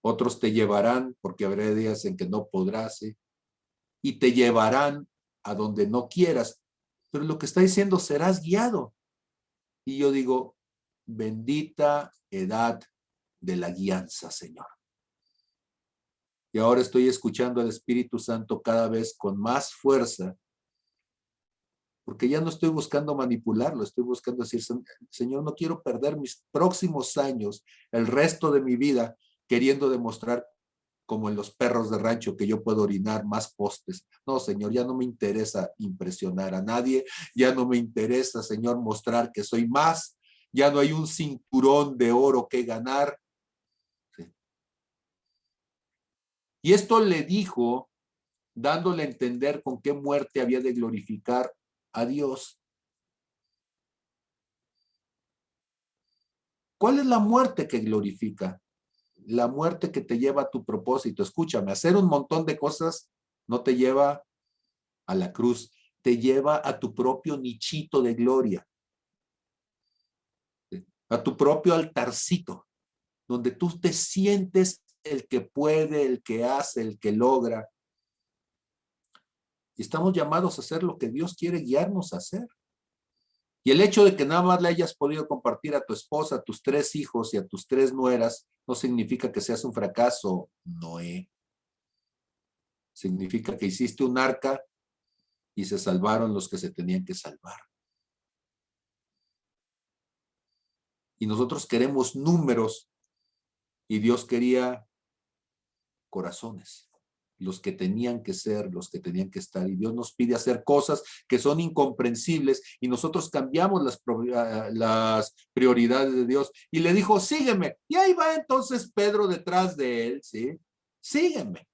[SPEAKER 1] Otros te llevarán porque habrá días en que no podrás, y te llevarán a donde no quieras. Pero lo que está diciendo, serás guiado. Y yo digo, bendita edad de la guianza, Señor. Y ahora estoy escuchando al Espíritu Santo cada vez con más fuerza, porque ya no estoy buscando manipularlo, estoy buscando decir, Señor, no quiero perder mis próximos años, el resto de mi vida, queriendo demostrar como en los perros de rancho que yo puedo orinar más postes. No, Señor, ya no me interesa impresionar a nadie, ya no me interesa, Señor, mostrar que soy más, ya no hay un cinturón de oro que ganar. Sí. Y esto le dijo, dándole a entender con qué muerte había de glorificar a Dios. ¿Cuál es la muerte que glorifica? La muerte que te lleva a tu propósito. Escúchame, hacer un montón de cosas no te lleva a la cruz, te lleva a tu propio nichito de gloria, a tu propio altarcito, donde tú te sientes el que puede, el que hace, el que logra. Y estamos llamados a hacer lo que Dios quiere guiarnos a hacer. Y el hecho de que nada más le hayas podido compartir a tu esposa, a tus 3 hijos y a tus 3 nueras, no significa que seas un fracaso, Noé. Significa que hiciste un arca y se salvaron los que se tenían que salvar. Y nosotros queremos números y Dios quería corazones, los que tenían que ser, los que tenían que estar. Y Dios nos pide hacer cosas que son incomprensibles y nosotros cambiamos las prioridades de Dios. Y le dijo, sígueme. Y ahí va entonces Pedro detrás de él, ¿sí? Sígueme.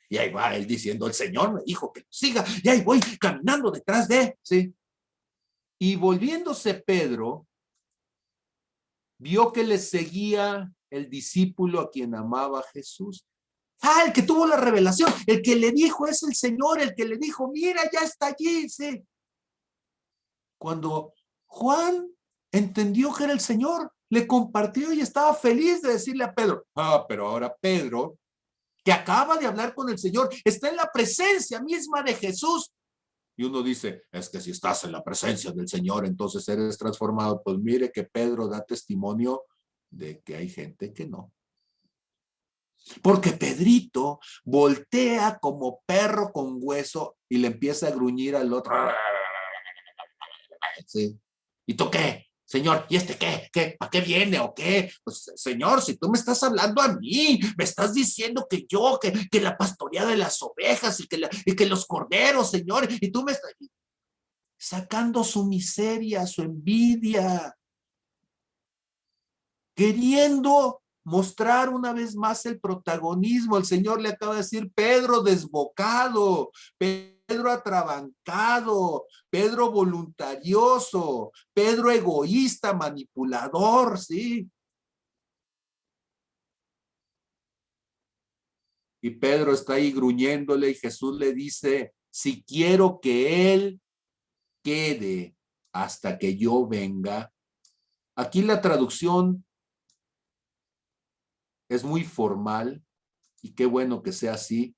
[SPEAKER 1] Y ahí va él diciendo, el Señor me dijo que siga. Y ahí voy caminando detrás de él, ¿sí? Y volviéndose Pedro, vio que le seguía el discípulo a quien amaba Jesús. Ah, el que tuvo la revelación, el que le dijo es el Señor, el que le dijo, mira, ya está allí, sí. Cuando Juan entendió que era el Señor, le compartió y estaba feliz de decirle a Pedro, pero ahora Pedro, que acaba de hablar con el Señor, está en la presencia misma de Jesús. Y uno dice, es que si estás en la presencia del Señor, entonces eres transformado. Pues mire que Pedro da testimonio de que hay gente que no. Porque Pedrito voltea como perro con hueso y le empieza a gruñir al otro. ¿Sí? ¿Y tú qué? Señor, ¿y este qué? ¿Qué? ¿Para qué viene o qué? Pues, señor, si tú me estás hablando a mí, me estás diciendo que yo, que la pastoreada de las ovejas y que los corderos, señor, y tú me estás sacando su miseria, su envidia, queriendo mostrar una vez más el protagonismo. El Señor le acaba de decir, Pedro desbocado, Pedro atrabancado, Pedro voluntarioso, Pedro egoísta, manipulador, ¿sí? Y Pedro está ahí gruñéndole y Jesús le dice, si quiero que él quede hasta que yo venga. Aquí la traducción es muy formal y qué bueno que sea así,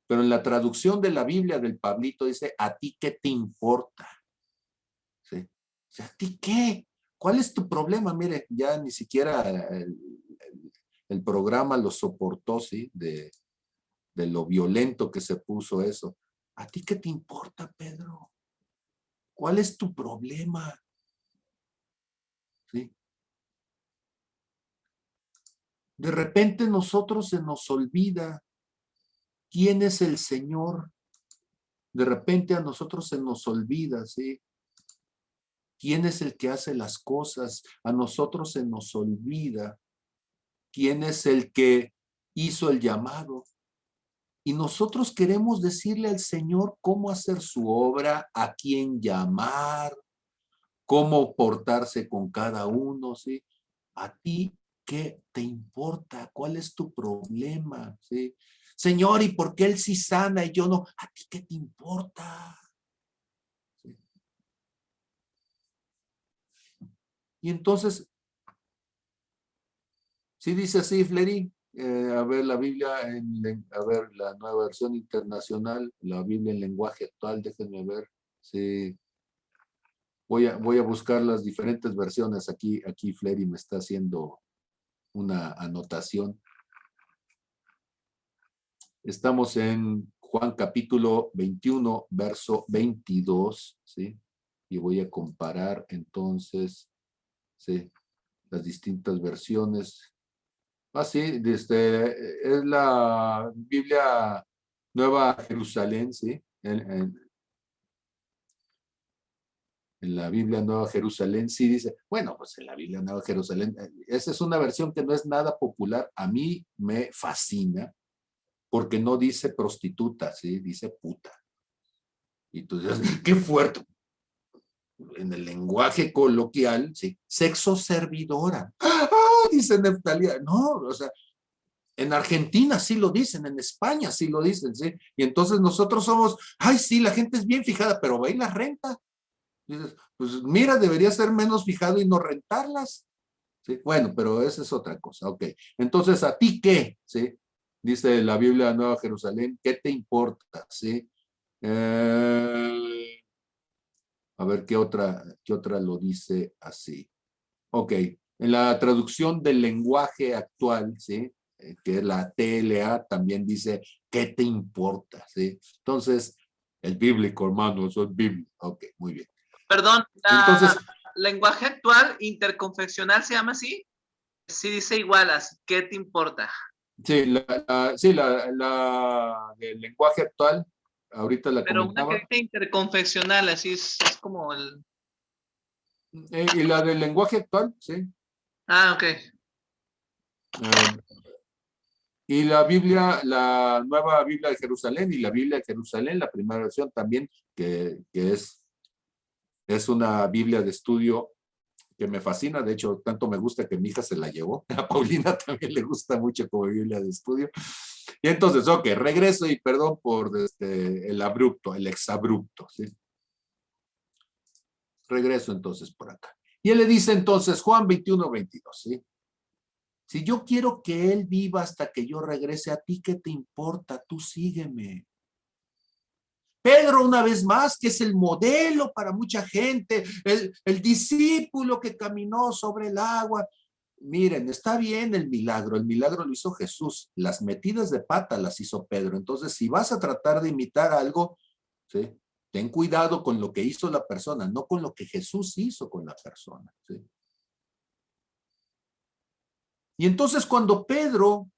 [SPEAKER 1] pero en la traducción de la Biblia del Pablito dice, ¿a ti qué te importa? ¿Sí? O sea, ¿a ti qué? ¿Cuál es tu problema? Mire, ya ni siquiera el programa lo soportó, ¿sí? De lo violento que se puso eso. ¿A ti qué te importa, Pedro? ¿Cuál es tu problema? ¿Sí? De repente nosotros se nos olvida quién es el Señor. De repente a nosotros se nos olvida, ¿sí? ¿Quién es el que hace las cosas? A nosotros se nos olvida. ¿Quién es el que hizo el llamado? Y nosotros queremos decirle al Señor cómo hacer su obra, a quién llamar, cómo portarse con cada uno, ¿sí? A ti, ¿qué te importa? ¿Cuál es tu problema? ¿Sí? Señor, ¿y por qué él sí sana y yo no? ¿A ti qué te importa? ¿Sí? Y entonces, sí dice así, Flery, a ver la Biblia, a ver la nueva versión internacional, la Biblia en lenguaje actual, déjenme ver. Sí, voy a buscar las diferentes versiones. Aquí Flery me está haciendo una anotación. Estamos en Juan capítulo 21, verso 22, ¿sí? Y voy a comparar entonces, ¿sí? Las distintas versiones. Sí, es la Biblia Nueva Jerusalén, ¿sí? En la Biblia Nueva Jerusalén sí dice, bueno, pues en la Biblia Nueva Jerusalén, esa es una versión que no es nada popular, a mí me fascina, porque no dice prostituta, ¿sí? Dice puta. Y tú dices, qué fuerte. En el lenguaje coloquial, ¿sí? Sexo servidora. ¡Ah! Dice Neftalía. No, o sea, en Argentina sí lo dicen, en España sí lo dicen, ¿sí? Y entonces nosotros somos, ay, sí, la gente es bien fijada, pero ve y las renta. Dices, pues mira, debería ser menos fijado y no rentarlas. ¿Sí? Bueno, pero esa es otra cosa, ok. Entonces, ¿a ti qué? ¿Sí? Dice la Biblia de Nueva Jerusalén, ¿qué te importa? ¿Sí? A ver qué otra lo dice así. Ok, en la traducción del lenguaje actual, ¿sí? Que es la TLA, también dice, ¿qué te importa? ¿Sí? Entonces, el bíblico, hermano, eso es bíblico. Ok, muy bien.
[SPEAKER 2] Perdón,
[SPEAKER 1] Entonces,
[SPEAKER 2] lenguaje actual interconfesional se llama así. Sí dice igual, así, ¿qué te importa?
[SPEAKER 1] sí, la del lenguaje actual, ahorita la
[SPEAKER 2] Pero una que
[SPEAKER 1] comentaba,
[SPEAKER 2] dice interconfesional, así es como el...
[SPEAKER 1] y la del lenguaje actual, sí.
[SPEAKER 2] Ah, ok.
[SPEAKER 1] Eh, y la Biblia, la nueva Biblia de Jerusalén y la Biblia de Jerusalén, la primera versión también, que es una Biblia de estudio que me fascina. De hecho, tanto me gusta que mi hija se la llevó. A Paulina también le gusta mucho como Biblia de estudio. Y entonces, ok, regreso y perdón por el abrupto, el exabrupto, ¿sí? Regreso entonces por acá. Y él le dice entonces, Juan 21:22, ¿sí? Si yo quiero que él viva hasta que yo regrese, ¿a ti qué te importa? Tú sígueme. Pedro, una vez más, que es el modelo para mucha gente, el discípulo que caminó sobre el agua. Miren, está bien el milagro lo hizo Jesús, las metidas de pata las hizo Pedro. Entonces, si vas a tratar de imitar algo, ¿sí? Ten cuidado con lo que hizo la persona, no con lo que Jesús hizo con la persona. ¿Sí? Y entonces cuando Pedro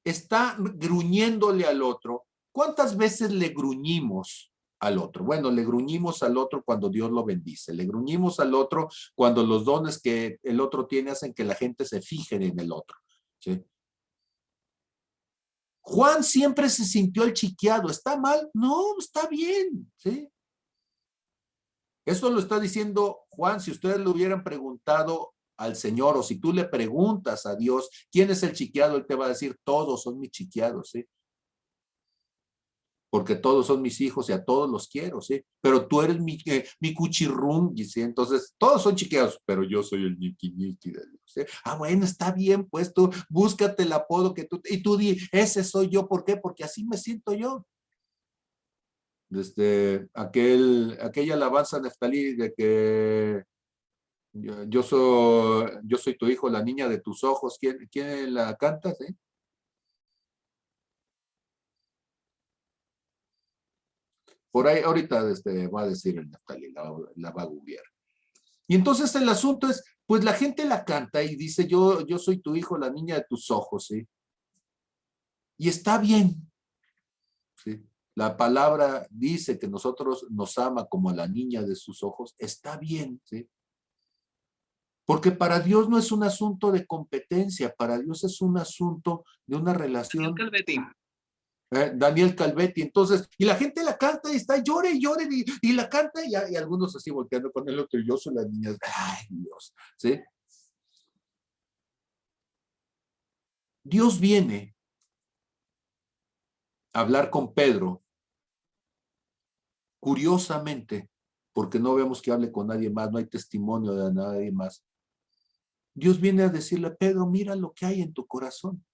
[SPEAKER 1] está gruñéndole al otro, ¿cuántas veces le gruñimos al otro? Bueno, le gruñimos al otro cuando Dios lo bendice, le gruñimos al otro cuando los dones que el otro tiene hacen que la gente se fije en el otro. ¿Sí? Juan siempre se sintió el chiqueado. ¿Está mal? No, está bien. ¿Sí? Eso lo está diciendo Juan. Si ustedes le hubieran preguntado al Señor o si tú le preguntas a Dios quién es el chiqueado, Él te va a decir, todos son mis chiqueados, ¿sí? Porque todos son mis hijos y a todos los quiero, ¿sí? Pero tú eres mi cuchirrungui, ¿sí? Entonces, todos son chiqueados, pero yo soy el ñiqui ñiqui de Dios, ¿sí? Ah, bueno, está bien, pues tú búscate el apodo que tú, y tú di, ese soy yo, ¿por qué? Porque así me siento yo. Aquella alabanza de Neftalí de que yo soy tu hijo, la niña de tus ojos, ¿quién la canta? ¿Sí? Por ahí ahorita va a decir el Neftalí, la va a googlear. Y entonces el asunto es, pues la gente la canta y dice, yo soy tu hijo, la niña de tus ojos, ¿sí? Y está bien, ¿sí? La palabra dice que nosotros nos ama como a la niña de sus ojos, está bien, ¿sí? Porque para Dios no es un asunto de competencia, para Dios es un asunto de una relación. Daniel Calvetti, entonces, y la gente la canta y está llore y llore y la canta y algunos así volteando con el otro, y yo soy la niña, ay Dios, ¿sí? Dios viene a hablar con Pedro, curiosamente, porque no vemos que hable con nadie más, no hay testimonio de nadie más. Dios viene a decirle, Pedro, mira lo que hay en tu corazón.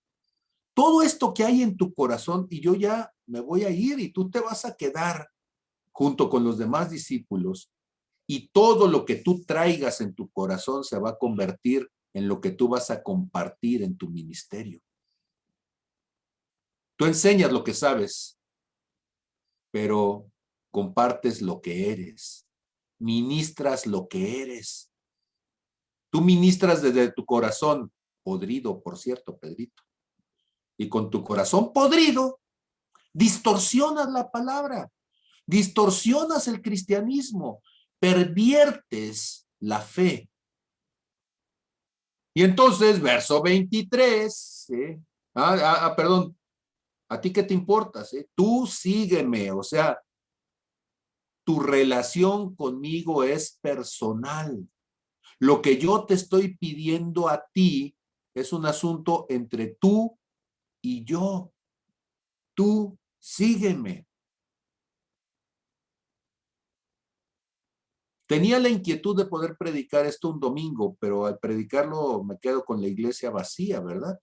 [SPEAKER 1] Todo esto que hay en tu corazón, y yo ya me voy a ir y tú te vas a quedar junto con los demás discípulos, y todo lo que tú traigas en tu corazón se va a convertir en lo que tú vas a compartir en tu ministerio. Tú enseñas lo que sabes, pero compartes lo que eres, ministras lo que eres. Tú ministras desde tu corazón, podrido, por cierto, Pedrito, y con tu corazón podrido, distorsionas la palabra, distorsionas el cristianismo, perviertes la fe. Y entonces, verso 23, ¿sí? Perdón, ¿a ti qué te importa? ¿Sí? Tú sígueme, o sea, tu relación conmigo es personal. Lo que yo te estoy pidiendo a ti es un asunto entre tú y yo. Tú sígueme. Tenía la inquietud de poder predicar esto un domingo, pero al predicarlo me quedo con la iglesia vacía, ¿verdad?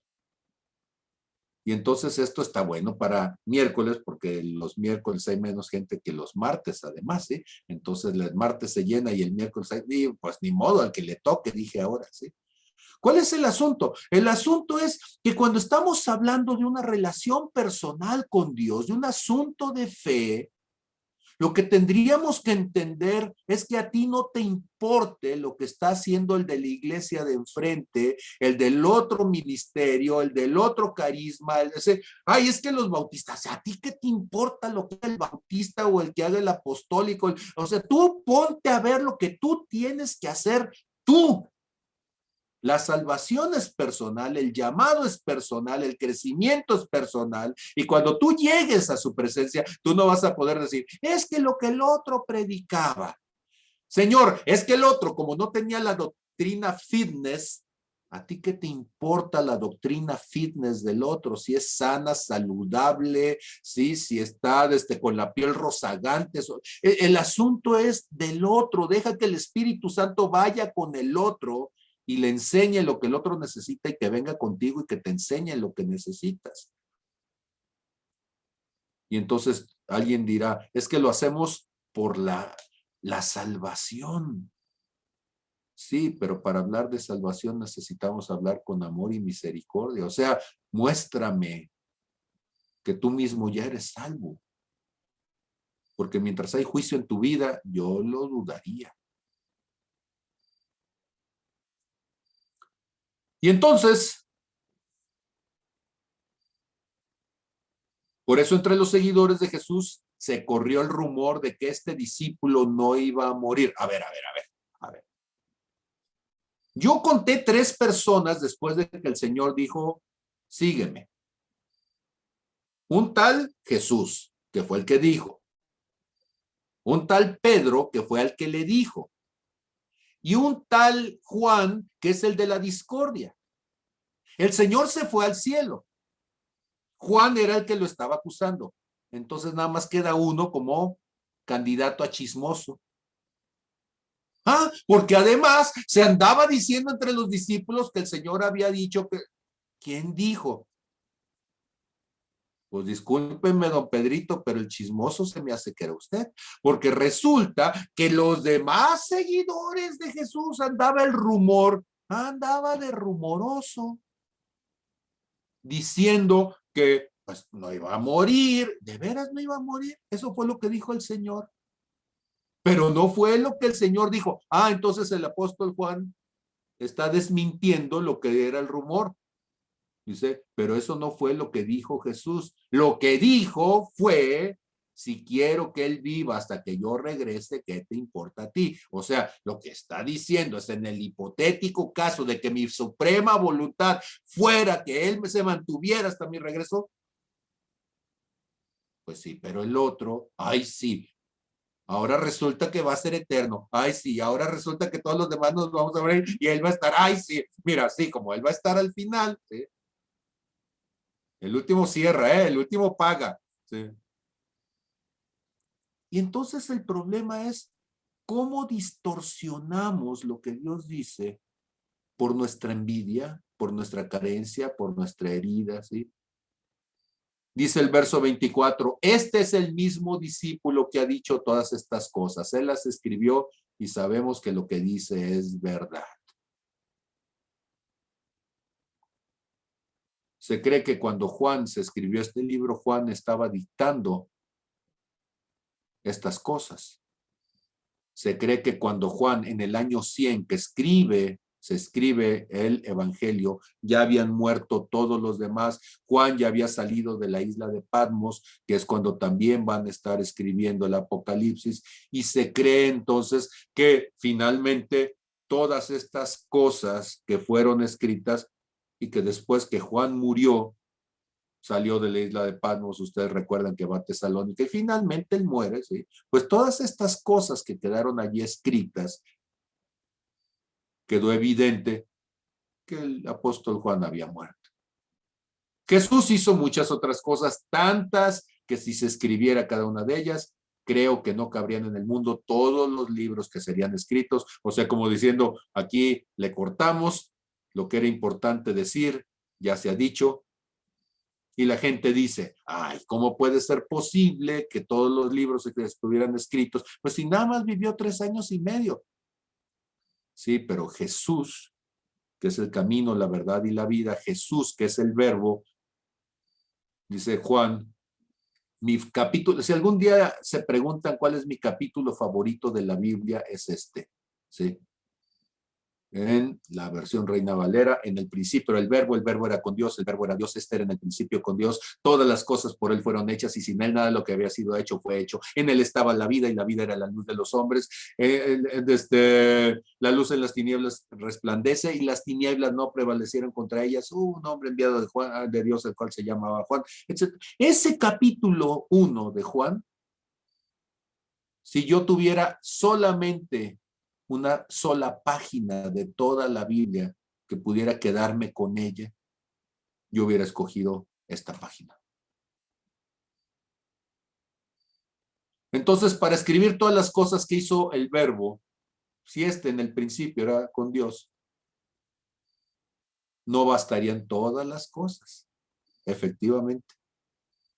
[SPEAKER 1] Y entonces esto está bueno para miércoles, porque los miércoles hay menos gente que los martes, además, ¿sí? Entonces el martes se llena y el miércoles hay, y pues ni modo, al que le toque, dije ahora, ¿sí? ¿Cuál es el asunto? El asunto es que cuando estamos hablando de una relación personal con Dios, de un asunto de fe, lo que tendríamos que entender es que a ti no te importe lo que está haciendo el de la iglesia de enfrente, el del otro ministerio, el del otro carisma, ay, es que los bautistas, ¿a ti qué te importa lo que haga el bautista o el que haga el apostólico? O sea, tú ponte a ver lo que tú tienes que hacer tú. La salvación es personal, el llamado es personal, el crecimiento es personal, y cuando tú llegues a su presencia, tú no vas a poder decir, es que lo que el otro predicaba, Señor, es que el otro, como no tenía la doctrina fitness, ¿a ti qué te importa la doctrina fitness del otro? Si es sana, saludable, ¿sí? Si está con la piel rozagante. El asunto es del otro. Deja que el Espíritu Santo vaya con el otro y le enseñe lo que el otro necesita y que venga contigo y que te enseñe lo que necesitas. Y entonces alguien dirá, es que lo hacemos por la salvación. Sí, pero para hablar de salvación necesitamos hablar con amor y misericordia. O sea, muéstrame que tú mismo ya eres salvo. Porque mientras hay juicio en tu vida, yo lo dudaría. Y entonces, por eso entre los seguidores de Jesús se corrió el rumor de que este discípulo no iba a morir. A ver. Yo conté 3 personas después de que el Señor dijo, sígueme. Un tal Jesús, que fue el que dijo. Un tal Pedro, que fue al que le dijo. Y un tal Juan, que es el de la discordia. El Señor se fue al cielo. Juan era el que lo estaba acusando. Entonces nada más queda uno como candidato a chismoso. Porque además se andaba diciendo entre los discípulos que el Señor había dicho que... ¿Quién dijo? Pues discúlpenme, don Pedrito, pero el chismoso se me hace que era usted, porque resulta que los demás seguidores de Jesús andaba el rumor, andaba de rumoroso, diciendo que pues no iba a morir, de veras no iba a morir, eso fue lo que dijo el Señor, pero no fue lo que el Señor dijo. Entonces el apóstol Juan está desmintiendo lo que era el rumor. Dice, pero eso no fue lo que dijo Jesús. Lo que dijo fue, si quiero que él viva hasta que yo regrese, ¿qué te importa a ti? O sea, lo que está diciendo es en el hipotético caso de que mi suprema voluntad fuera que él se mantuviera hasta mi regreso. Pues sí, pero el otro, ay sí, ahora resulta que va a ser eterno. Ay, sí, ahora resulta que todos los demás nos vamos a morir y él va a estar. Ay, sí, mira, sí, como él va a estar al final, ¿sí? El último cierra, el último paga. ¿Sí? Y entonces el problema es cómo distorsionamos lo que Dios dice por nuestra envidia, por nuestra carencia, por nuestra herida, ¿sí? Dice el verso 24, este es el mismo discípulo que ha dicho todas estas cosas. Él las escribió y sabemos que lo que dice es verdad. Se cree que cuando Juan se escribió este libro, Juan estaba dictando estas cosas. Se cree que cuando Juan en el año 100 que se escribe el evangelio, ya habían muerto todos los demás. Juan ya había salido de la isla de Patmos, que es cuando también van a estar escribiendo el Apocalipsis, y se cree entonces que finalmente todas estas cosas que fueron escritas y que después que Juan murió, salió de la isla de Patmos, ustedes recuerdan que va a Tesalónica y finalmente él muere, ¿sí? Pues todas estas cosas que quedaron allí escritas, quedó evidente que el apóstol Juan había muerto. Jesús hizo muchas otras cosas, tantas que si se escribiera cada una de ellas, creo que no cabrían en el mundo todos los libros que serían escritos, o sea, como diciendo, aquí le cortamos lo que era importante decir, ya se ha dicho, Y la gente dice, ay, ¿cómo puede ser posible que todos los libros estuvieran escritos? Pues si nada más vivió 3 años y medio. Sí, pero Jesús, que es el camino, la verdad y la vida, Jesús, que es el verbo, dice Juan, mi capítulo, si algún día se preguntan cuál es mi capítulo favorito de la Biblia, es este, ¿sí? En la versión Reina Valera, en el principio era el verbo era con Dios, el verbo era Dios, este era en el principio con Dios, todas las cosas por él fueron hechas y sin él nada de lo que había sido hecho fue hecho. En él estaba la vida y la vida era la luz de los hombres. Desde la luz en las tinieblas resplandece y las tinieblas no prevalecieron contra ellas. Un hombre enviado de, Juan, de Dios, el cual se llamaba Juan, etc. Ese capítulo 1 de Juan, si yo tuviera solamente una sola página de toda la Biblia que pudiera quedarme con ella, yo hubiera escogido esta página. Entonces, para escribir todas las cosas que hizo el verbo, si en el principio era con Dios, no bastarían todas las cosas, efectivamente,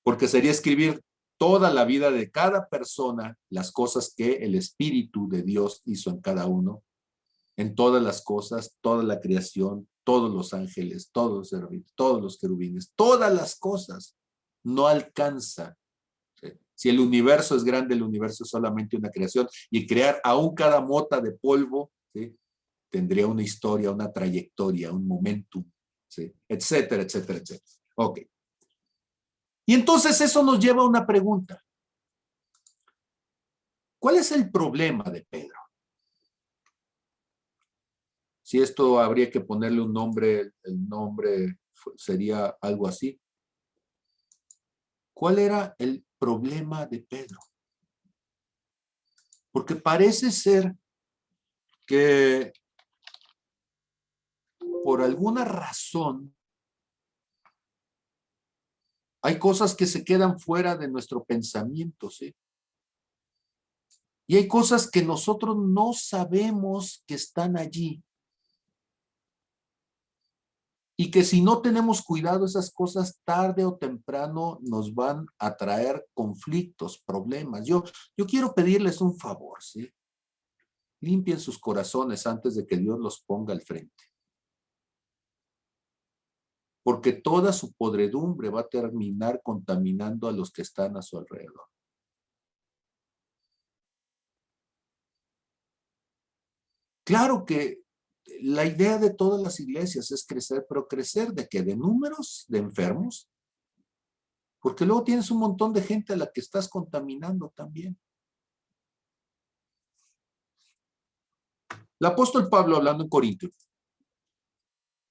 [SPEAKER 1] porque sería escribir toda la vida de cada persona, las cosas que el Espíritu de Dios hizo en cada uno, en todas las cosas, toda la creación, todos los ángeles, todos los serafines, todos los querubines, todas las cosas, no alcanza. ¿Sí? Si el universo es grande, el universo es solamente una creación, y crear aún cada mota de polvo, ¿sí? Tendría una historia, una trayectoria, un momentum, ¿sí? Etcétera, etcétera, etcétera. Ok. Y entonces eso nos lleva a una pregunta. ¿Cuál es el problema de Pedro? Si esto habría que ponerle un nombre, el nombre sería algo así. ¿Cuál era el problema de Pedro? Porque parece ser que por alguna razón hay cosas que se quedan fuera de nuestro pensamiento, ¿sí? Y hay cosas que nosotros no sabemos que están allí. Y que si no tenemos cuidado, esas cosas tarde o temprano nos van a traer conflictos, problemas. Yo quiero pedirles un favor, ¿sí? Limpien sus corazones antes de que Dios los ponga al frente. Porque toda su podredumbre va a terminar contaminando a los que están a su alrededor. Claro que la idea de todas las iglesias es crecer, pero crecer ¿de qué? ¿De números? ¿De enfermos? Porque luego tienes un montón de gente a la que estás contaminando también. El apóstol Pablo, hablando en Corinto,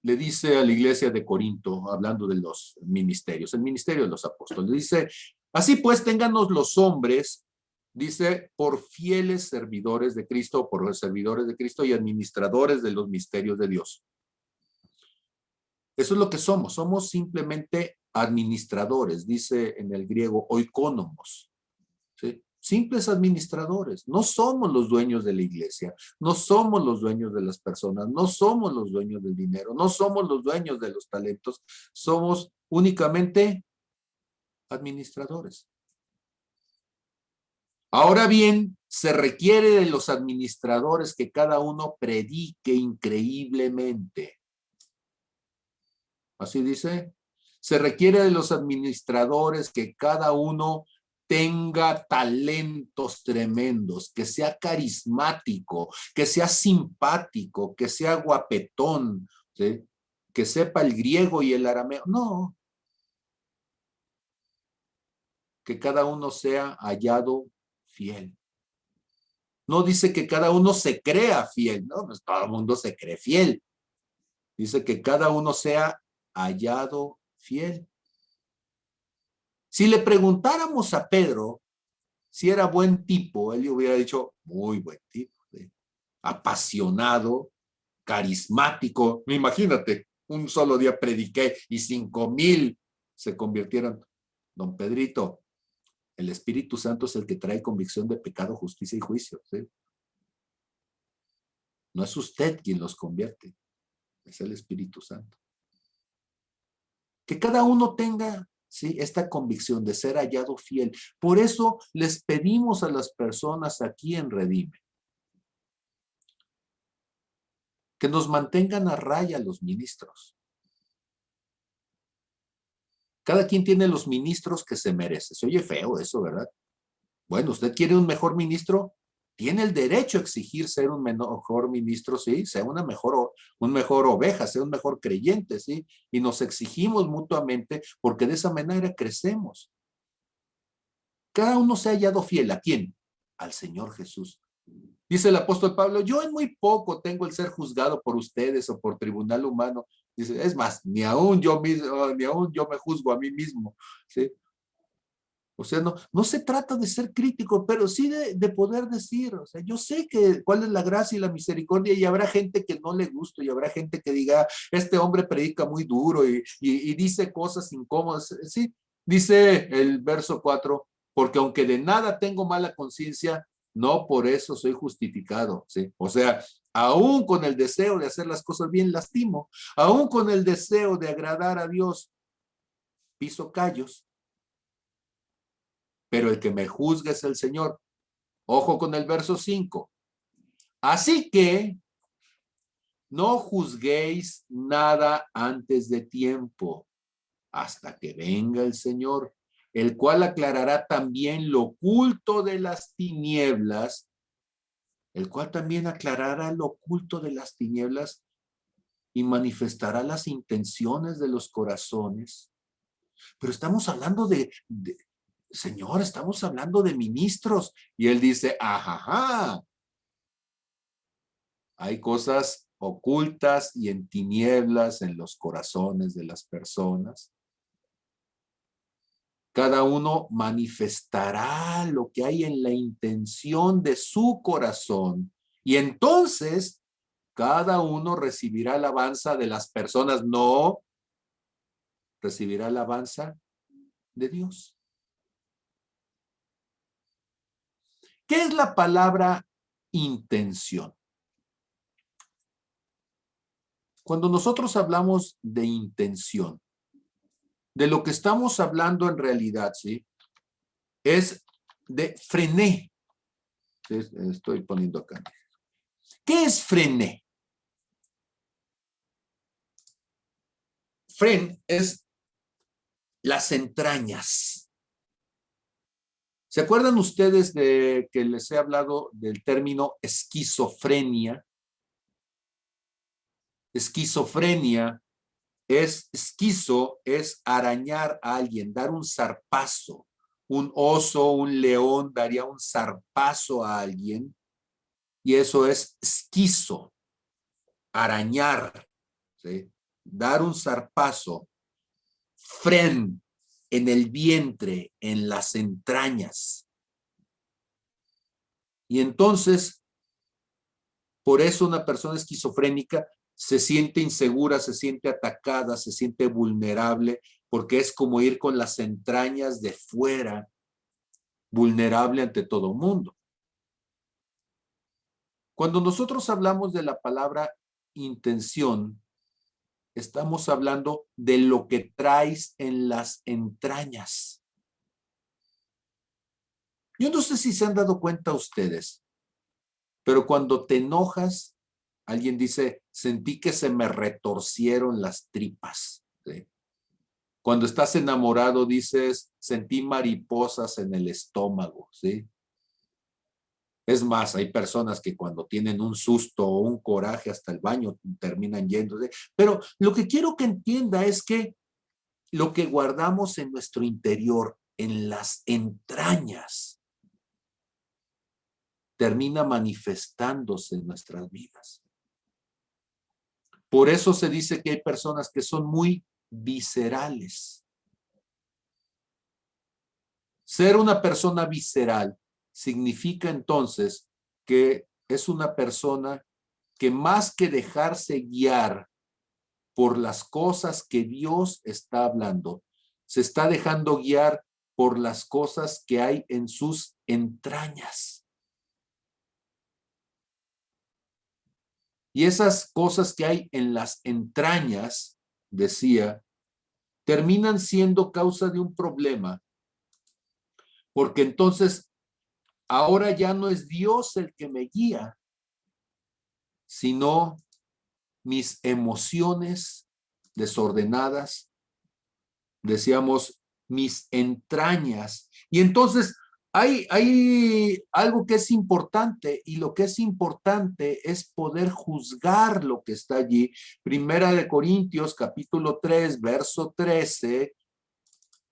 [SPEAKER 1] le dice a la iglesia de Corinto, hablando de los ministerios, el ministerio de los apóstoles, dice, así pues, ténganos los hombres, dice, por fieles servidores de Cristo, por los servidores de Cristo y administradores de los misterios de Dios. Eso es lo que somos simplemente administradores, dice en el griego oikónomos, ¿sí? Simples administradores, no somos los dueños de la iglesia, no somos los dueños de las personas, no somos los dueños del dinero, no somos los dueños de los talentos, somos únicamente administradores. Ahora bien, se requiere de los administradores que cada uno predique increíblemente. Así dice. Se requiere de los administradores que cada uno tenga talentos tremendos, que sea carismático, que sea simpático, que sea guapetón, ¿sí? Que sepa el griego y el arameo. No. Que cada uno sea hallado fiel. No dice que cada uno se crea fiel, no, pues todo el mundo se cree fiel. Dice que cada uno sea hallado fiel. Si le preguntáramos a Pedro si era buen tipo, él le hubiera dicho, muy buen tipo, ¿sí? Apasionado, carismático. Imagínate, un solo día prediqué y 5,000 se convirtieron. Don Pedrito, el Espíritu Santo es el que trae convicción de pecado, justicia y juicio, ¿sí? No es usted quien los convierte, es el Espíritu Santo. Que cada uno tenga ¿sí? Esta convicción de ser hallado fiel. Por eso les pedimos a las personas aquí en Redime que nos mantengan a raya los ministros. Cada quien tiene los ministros que se merece. Se oye feo eso, ¿verdad? Bueno, usted quiere un mejor ministro, tiene el derecho a exigir ser un mejor ministro, sí, sea un mejor oveja, sea un mejor creyente, sí, y nos exigimos mutuamente porque de esa manera crecemos. Cada uno se ha hallado fiel. ¿A quién? Al Señor Jesús. Dice el apóstol Pablo, yo en muy poco tengo el ser juzgado por ustedes o por tribunal humano. Dice, es más, ni aún yo me juzgo a mí mismo, ¿sí? O sea, no se trata de ser crítico, pero sí de poder decir, o sea, yo sé cuál es la gracia y la misericordia y habrá gente que no le guste y habrá gente que diga, este hombre predica muy duro y dice cosas incómodas. Sí, dice el verso 4, porque aunque de nada tengo mala conciencia, no por eso soy justificado, ¿sí? O sea, aún con el deseo de hacer las cosas bien, lastimo, aún con el deseo de agradar a Dios, piso callos, pero el que me juzga es el Señor. Ojo con el verso 5. Así que no juzguéis nada antes de tiempo, hasta que venga el Señor, el cual aclarará también lo oculto de las tinieblas, y manifestará las intenciones de los corazones. Pero estamos hablando Señor, estamos hablando de ministros. Y él dice, ajá, hay cosas ocultas y en tinieblas en los corazones de las personas. Cada uno manifestará lo que hay en la intención de su corazón. Y entonces, cada uno recibirá alabanza de las personas, no recibirá alabanza de Dios. ¿Qué es la palabra intención? Cuando nosotros hablamos de intención, de lo que estamos hablando en realidad, ¿sí? Es de frené. Estoy poniendo acá. ¿Qué es frené? Fren es las entrañas. ¿Se acuerdan ustedes de que les he hablado del término esquizofrenia? Esquizofrenia es arañar a alguien, dar un zarpazo. Un oso, un león daría un zarpazo a alguien y eso es esquizo, arañar, ¿sí? Dar un zarpazo, fren, en el vientre, en las entrañas. Y entonces, por eso una persona esquizofrénica se siente insegura, se siente atacada, se siente vulnerable, porque es como ir con las entrañas de fuera, vulnerable ante todo mundo. Cuando nosotros hablamos de la palabra intención, estamos hablando de lo que traes en las entrañas. Yo no sé si se han dado cuenta ustedes, pero cuando te enojas, alguien dice, sentí que se me retorcieron las tripas, ¿sí? Cuando estás enamorado dices, sentí mariposas en el estómago, ¿sí? Es más, hay personas que cuando tienen un susto o un coraje hasta el baño terminan yéndose. Pero lo que quiero que entienda es que lo que guardamos en nuestro interior, en las entrañas, termina manifestándose en nuestras vidas. Por eso se dice que hay personas que son muy viscerales. Ser una persona visceral significa entonces que es una persona que más que dejarse guiar por las cosas que Dios está hablando, se está dejando guiar por las cosas que hay en sus entrañas. Y esas cosas que hay en las entrañas, decía, terminan siendo causa de un problema, porque entonces ahora ya no es Dios el que me guía, sino mis emociones desordenadas, decíamos, mis entrañas. Y entonces hay algo que es importante, y lo que es importante es poder juzgar lo que está allí. Primera de Corintios, capítulo 3, verso 13,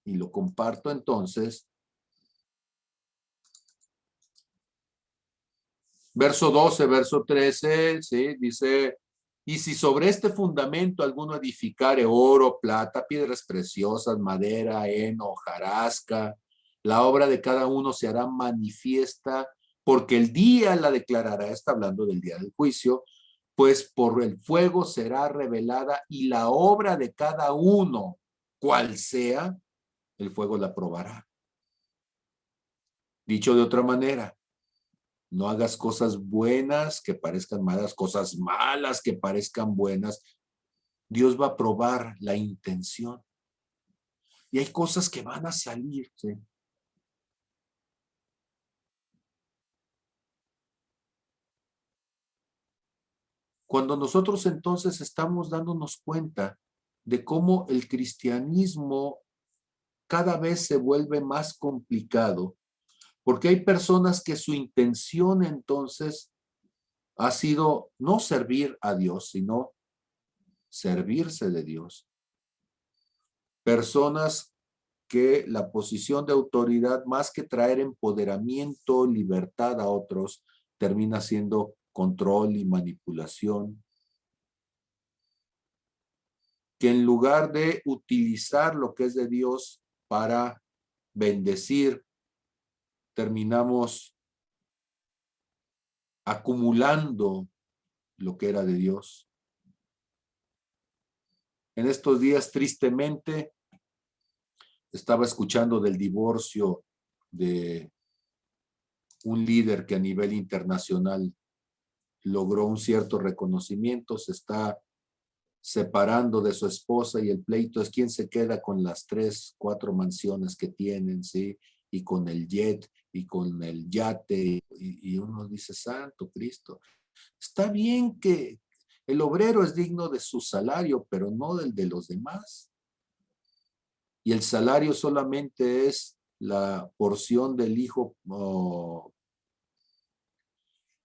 [SPEAKER 1] y lo comparto entonces. Verso 12, verso 13, ¿sí? Dice, y si sobre este fundamento alguno edificare oro, plata, piedras preciosas, madera, heno, hojarasca, la obra de cada uno se hará manifiesta, porque el día la declarará, está hablando del día del juicio, pues por el fuego será revelada, y la obra de cada uno, cual sea, el fuego la probará. Dicho de otra manera, no hagas cosas buenas que parezcan malas, cosas malas que parezcan buenas. Dios va a probar la intención. Y hay cosas que van a salir, ¿sí? Cuando nosotros entonces estamos dándonos cuenta de cómo el cristianismo cada vez se vuelve más complicado, porque hay personas que su intención entonces ha sido no servir a Dios, sino servirse de Dios. Personas que la posición de autoridad, más que traer empoderamiento, libertad a otros, termina siendo control y manipulación. Que en lugar de utilizar lo que es de Dios para bendecir, terminamos acumulando lo que era de Dios. En estos días, tristemente, estaba escuchando del divorcio de un líder que a nivel internacional logró un cierto reconocimiento, se está separando de su esposa, y el pleito es quién se queda con las 3, 4 mansiones que tienen, ¿sí? Y con el jet y con el yate, y uno dice, santo Cristo, está bien que el obrero es digno de su salario, pero no del de los demás. Y el salario solamente es la porción del hijo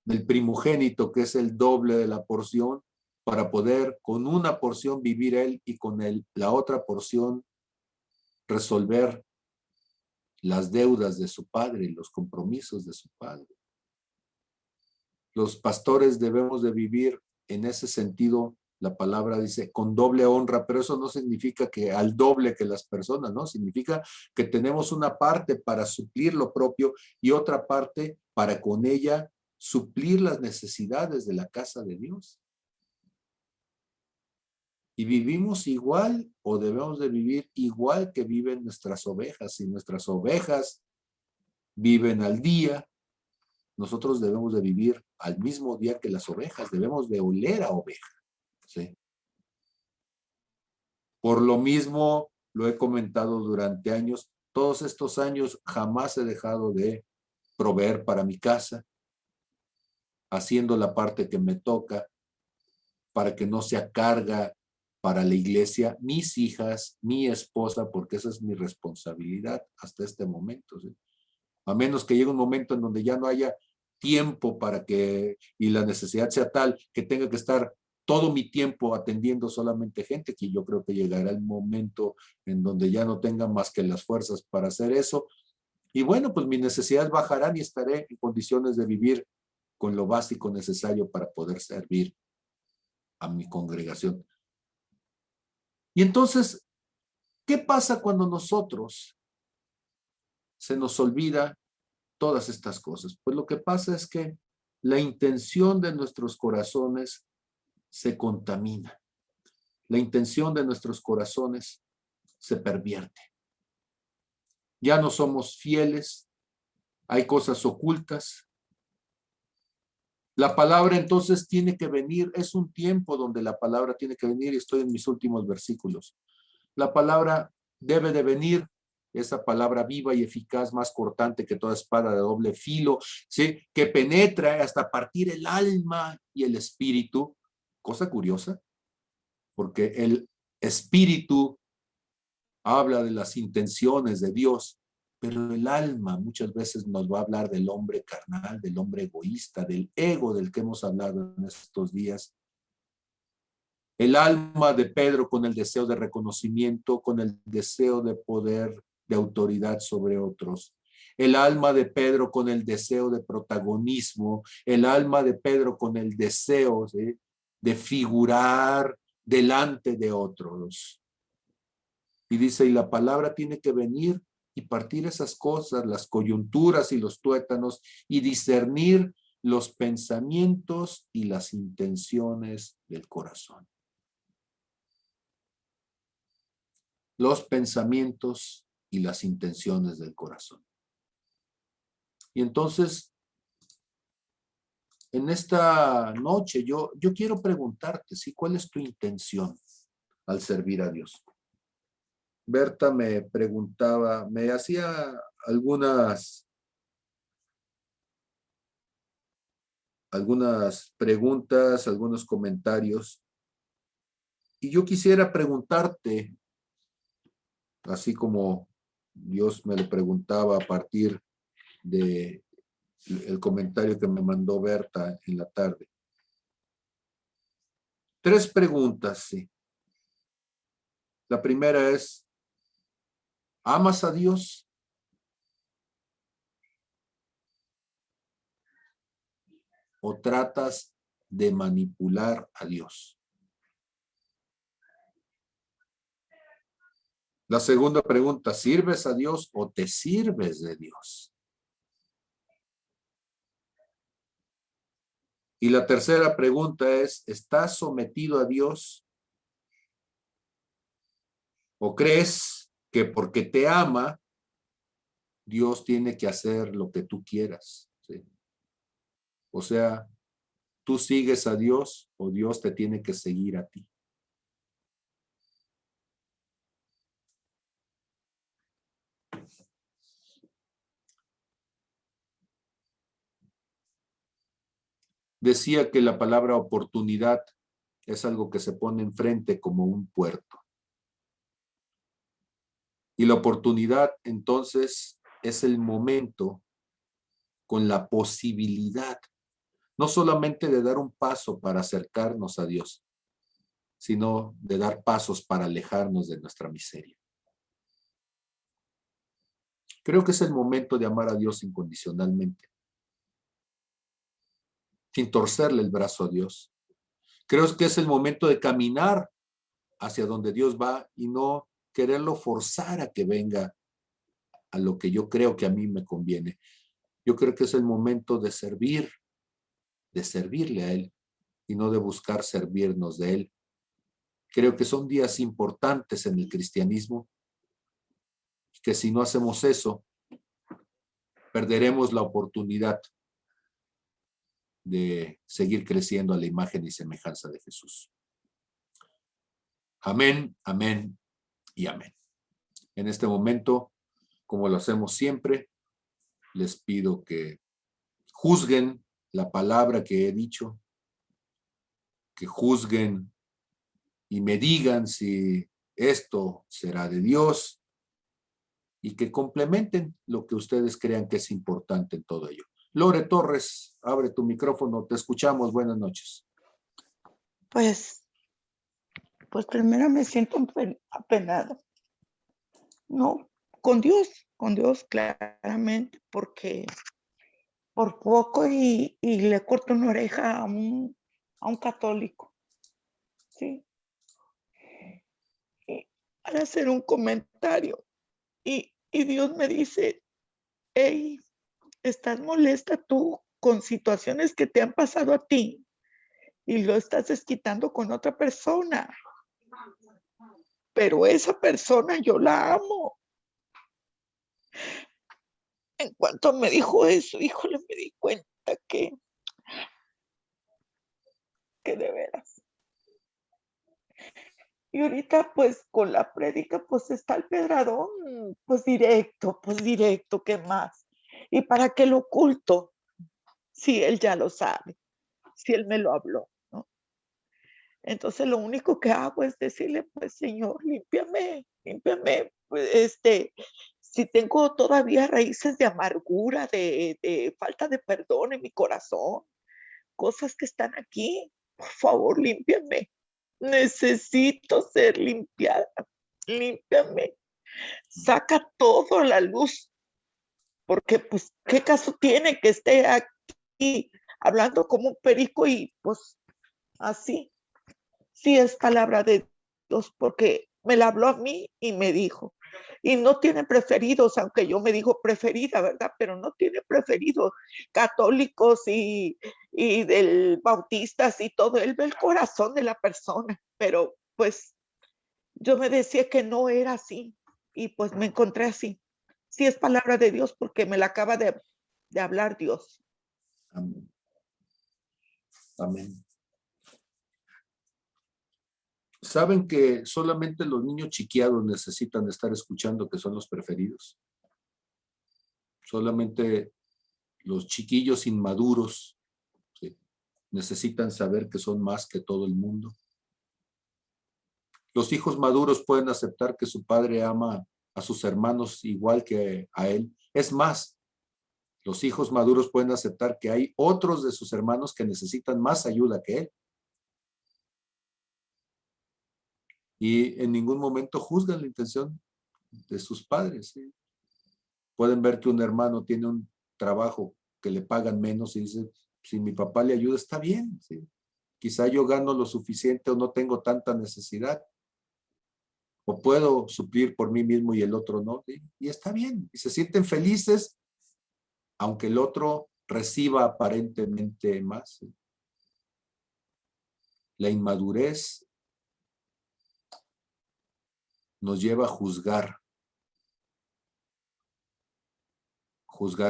[SPEAKER 1] del primogénito, que es el doble de la porción, para poder con una porción vivir él, y con la otra porción resolver las deudas de su padre y los compromisos de su padre. Los pastores debemos de vivir en ese sentido. La palabra dice con doble honra, pero eso no significa que al doble que las personas, ¿no? Significa que tenemos una parte para suplir lo propio y otra parte para con ella suplir las necesidades de la casa de Dios. Y vivimos igual, o debemos de vivir igual que viven nuestras ovejas. Si nuestras ovejas viven al día, nosotros debemos de vivir al mismo día que las ovejas, debemos de oler a oveja, ¿sí? Por lo mismo, lo he comentado durante años, todos estos años jamás he dejado de proveer para mi casa, haciendo la parte que me toca, para que no sea carga para la iglesia, mis hijas, mi esposa, porque esa es mi responsabilidad hasta este momento, ¿sí? A menos que llegue un momento en donde ya no haya tiempo para que, y la necesidad sea tal, que tenga que estar todo mi tiempo atendiendo solamente gente, que yo creo que llegará el momento en donde ya no tenga más que las fuerzas para hacer eso. Y bueno, pues mis necesidades bajarán y estaré en condiciones de vivir con lo básico necesario para poder servir a mi congregación. Y entonces, ¿qué pasa cuando nosotros se nos olvida todas estas cosas? Pues lo que pasa es que la intención de nuestros corazones se contamina. La intención de nuestros corazones se pervierte. Ya no somos fieles, hay cosas ocultas. La palabra entonces tiene que venir, es un tiempo donde la palabra tiene que venir, y estoy en mis últimos versículos. La palabra debe de venir, esa palabra viva y eficaz, más cortante que toda espada de doble filo, ¿sí? Que penetra hasta partir el alma y el espíritu. Cosa curiosa, porque el espíritu habla de las intenciones de Dios, pero el alma muchas veces nos va a hablar del hombre carnal, del hombre egoísta, del ego del que hemos hablado en estos días. El alma de Pedro con el deseo de reconocimiento, con el deseo de poder, de autoridad sobre otros. El alma de Pedro con el deseo de protagonismo. El alma de Pedro con el deseo, ¿sí?, de figurar delante de otros. Y dice, y la palabra tiene que venir y partir esas cosas, las coyunturas y los tuétanos, y discernir los pensamientos y las intenciones del corazón. Los pensamientos y las intenciones del corazón. Y entonces, en esta noche yo quiero preguntarte, ¿sí? ¿Cuál es tu intención al servir a Dios? Berta me preguntaba, me hacía algunas preguntas, algunos comentarios, y yo quisiera preguntarte, así como Dios me lo preguntaba a partir de el comentario que me mandó Berta en la tarde. 3 preguntas, sí. La primera es, ¿amas a Dios? ¿O tratas de manipular a Dios? La segunda pregunta, ¿sirves a Dios o te sirves de Dios? Y la tercera pregunta es, ¿estás sometido a Dios? ¿O crees que porque te ama, Dios tiene que hacer lo que tú quieras? ¿Sí? O sea, ¿tú sigues a Dios o Dios te tiene que seguir a ti? Decía que la palabra oportunidad es algo que se pone enfrente como un puerto. Y la oportunidad, entonces, es el momento con la posibilidad, no solamente de dar un paso para acercarnos a Dios, sino de dar pasos para alejarnos de nuestra miseria. Creo que es el momento de amar a Dios incondicionalmente, sin torcerle el brazo a Dios. Creo que es el momento de caminar hacia donde Dios va y no quererlo forzar a que venga a lo que yo creo que a mí me conviene. Yo creo que es el momento de servir, de servirle a Él y no de buscar servirnos de Él. Creo que son días importantes en el cristianismo, que si no hacemos eso, perderemos la oportunidad de seguir creciendo a la imagen y semejanza de Jesús. Amén, amén y amén. En este momento, como lo hacemos siempre, les pido que juzguen la palabra que he dicho, que juzguen y me digan si esto será de Dios y que complementen lo que ustedes crean que es importante en todo ello. Lore Torres, abre tu micrófono, te escuchamos, buenas noches.
[SPEAKER 3] Pues primero me siento apenada, ¿no? Con Dios claramente, porque por poco y le corto una oreja a un católico, ¿sí? Y para hacer un comentario, y Dios me dice, hey, ¿estás molesta tú con situaciones que te han pasado a ti y lo estás desquitando con otra persona? Pero esa persona yo la amo. En cuanto me dijo eso, híjole, me di cuenta que de veras Y ahorita, pues, con la prédica, pues, está el pedradón, pues, directo, ¿qué más? ¿Y para qué lo oculto? Si él ya lo sabe, si él me lo habló, ¿no? Entonces, lo único que hago es decirle, pues, Señor, límpiame, límpiame, pues, si tengo todavía raíces de amargura, de falta de perdón en mi corazón, cosas que están aquí, por favor, límpiame. Necesito ser limpiada, límpiame, saca todo a la luz, porque, pues, ¿qué caso tiene que esté aquí hablando como un perico y, pues, así? Sí es palabra de Dios, porque me la habló a mí y me dijo, y no tiene preferidos, aunque yo me dijo preferida, ¿verdad? Pero no tiene preferidos, católicos y del bautistas y todo, él ve el corazón de la persona, pero pues yo me decía que no era así y pues me encontré así. Sí es palabra de Dios porque me la acaba de hablar Dios.
[SPEAKER 1] Amén. Amén. ¿Saben que solamente los niños chiquiados necesitan estar escuchando que son los preferidos? Solamente los chiquillos inmaduros, ¿sí?, necesitan saber que son más que todo el mundo. Los hijos maduros pueden aceptar que su padre ama a sus hermanos igual que a él. Es más, los hijos maduros pueden aceptar que hay otros de sus hermanos que necesitan más ayuda que él. Y en ningún momento juzgan la intención de sus padres, ¿sí? Pueden ver que un hermano tiene un trabajo que le pagan menos y dice, si mi papá le ayuda, está bien, ¿sí? Quizá yo gano lo suficiente o no tengo tanta necesidad, o puedo suplir por mí mismo y el otro no, ¿sí? Y está bien, y se sienten felices, aunque el otro reciba aparentemente más, ¿sí? La inmadurez nos lleva a juzgar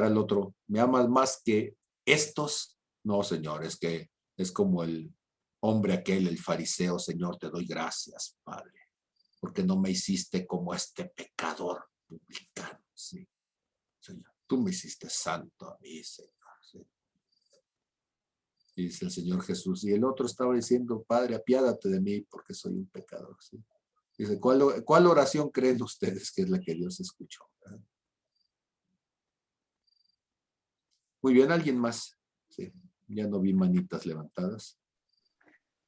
[SPEAKER 1] al otro. ¿Me amas más que estos? No, Señor, es que es como el hombre aquel, el fariseo. Señor, te doy gracias, Padre, porque no me hiciste como este pecador publicano, ¿sí? Señor, tú me hiciste santo a mí, Señor, ¿sí? Y dice el Señor Jesús. Y el otro estaba diciendo, Padre, apiádate de mí porque soy un pecador, ¿sí? Dice, ¿cuál oración creen ustedes que es la que Dios escuchó? Muy bien, ¿alguien más? Sí, ya no vi manitas levantadas.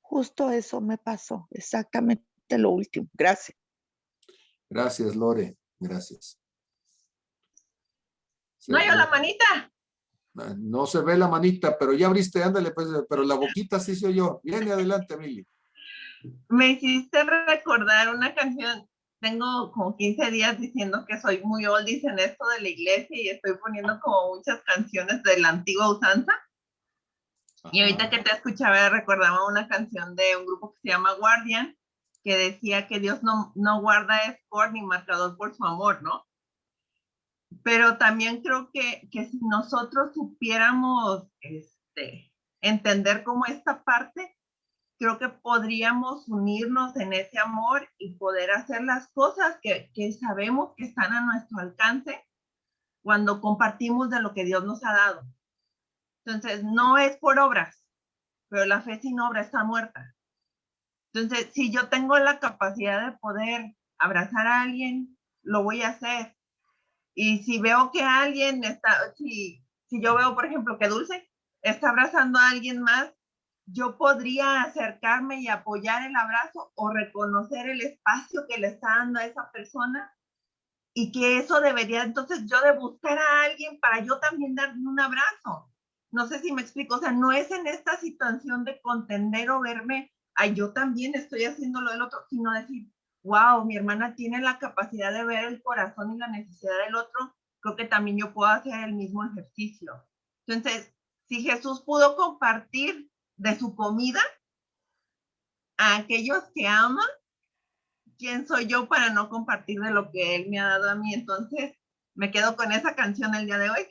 [SPEAKER 3] Justo eso me pasó, exactamente lo último. Gracias.
[SPEAKER 1] Gracias, Lore. Gracias.
[SPEAKER 2] No hay la manita.
[SPEAKER 1] No se ve la manita, pero ya abriste, ándale, pues, pero la boquita sí se oyó. Viene adelante, Mili.
[SPEAKER 2] Me hiciste recordar una canción. Tengo como 15 días diciendo que soy muy oldies en esto de la iglesia y estoy poniendo como muchas canciones de la antigua usanza. Y ahorita que te escuchaba recordaba una canción de un grupo que se llama Guardian, que decía que Dios no guarda score ni marcador por su amor, ¿no? Pero también creo que si nosotros supiéramos entender como esta parte, creo que podríamos unirnos en ese amor y poder hacer las cosas que sabemos que están a nuestro alcance cuando compartimos de lo que Dios nos ha dado. Entonces, no es por obras, pero la fe sin obra está muerta. Entonces, si yo tengo la capacidad de poder abrazar a alguien, lo voy a hacer. Y si veo que alguien está, si yo veo, por ejemplo, que Dulce está abrazando a alguien más, yo podría acercarme y apoyar el abrazo o reconocer el espacio que le está dando a esa persona y que eso debería, entonces yo de buscar a alguien para yo también darle un abrazo. No sé si me explico, o sea, no es en esta situación de contender o verme, ay, yo también estoy haciendo lo del otro, sino decir, wow, mi hermana tiene la capacidad de ver el corazón y la necesidad del otro, creo que también yo puedo hacer el mismo ejercicio. Entonces, si Jesús pudo compartir de su comida a aquellos que aman, ¿quién soy yo para no compartir de lo que Él me ha dado a mí? Entonces, me quedo con esa canción el día de hoy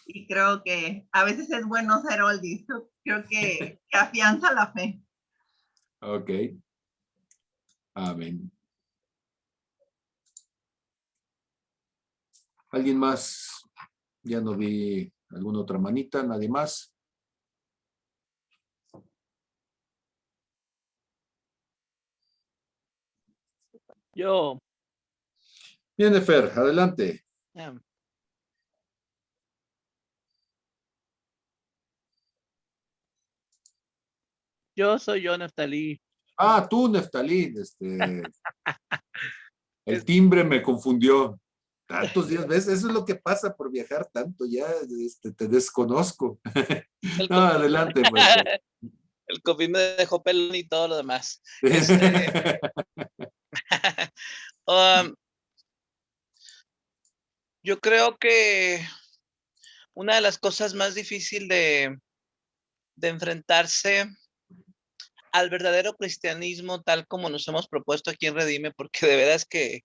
[SPEAKER 2] y creo que a veces es bueno ser oldies, creo que afianza la fe.
[SPEAKER 1] Ok. Amén. ¿Alguien más? Ya no vi alguna otra manita, nadie más.
[SPEAKER 4] Yo,
[SPEAKER 1] Bien, Nefer, adelante.
[SPEAKER 4] em, yo soy yo, Neftalí.
[SPEAKER 1] Ah, tú, Neftalí, el
[SPEAKER 4] Es-
[SPEAKER 1] timbre me confundió. Tantos días, ¿ves? Eso es lo que pasa por viajar tanto, ya te desconozco.
[SPEAKER 4] El
[SPEAKER 1] No,
[SPEAKER 4] COVID,
[SPEAKER 1] adelante, pastor.
[SPEAKER 4] el COVID me dejó pelón y todo lo demás. Este, um, yo creo que una de las cosas más difíciles de enfrentarse al verdadero cristianismo tal como nos hemos propuesto aquí en Redime, porque de veras que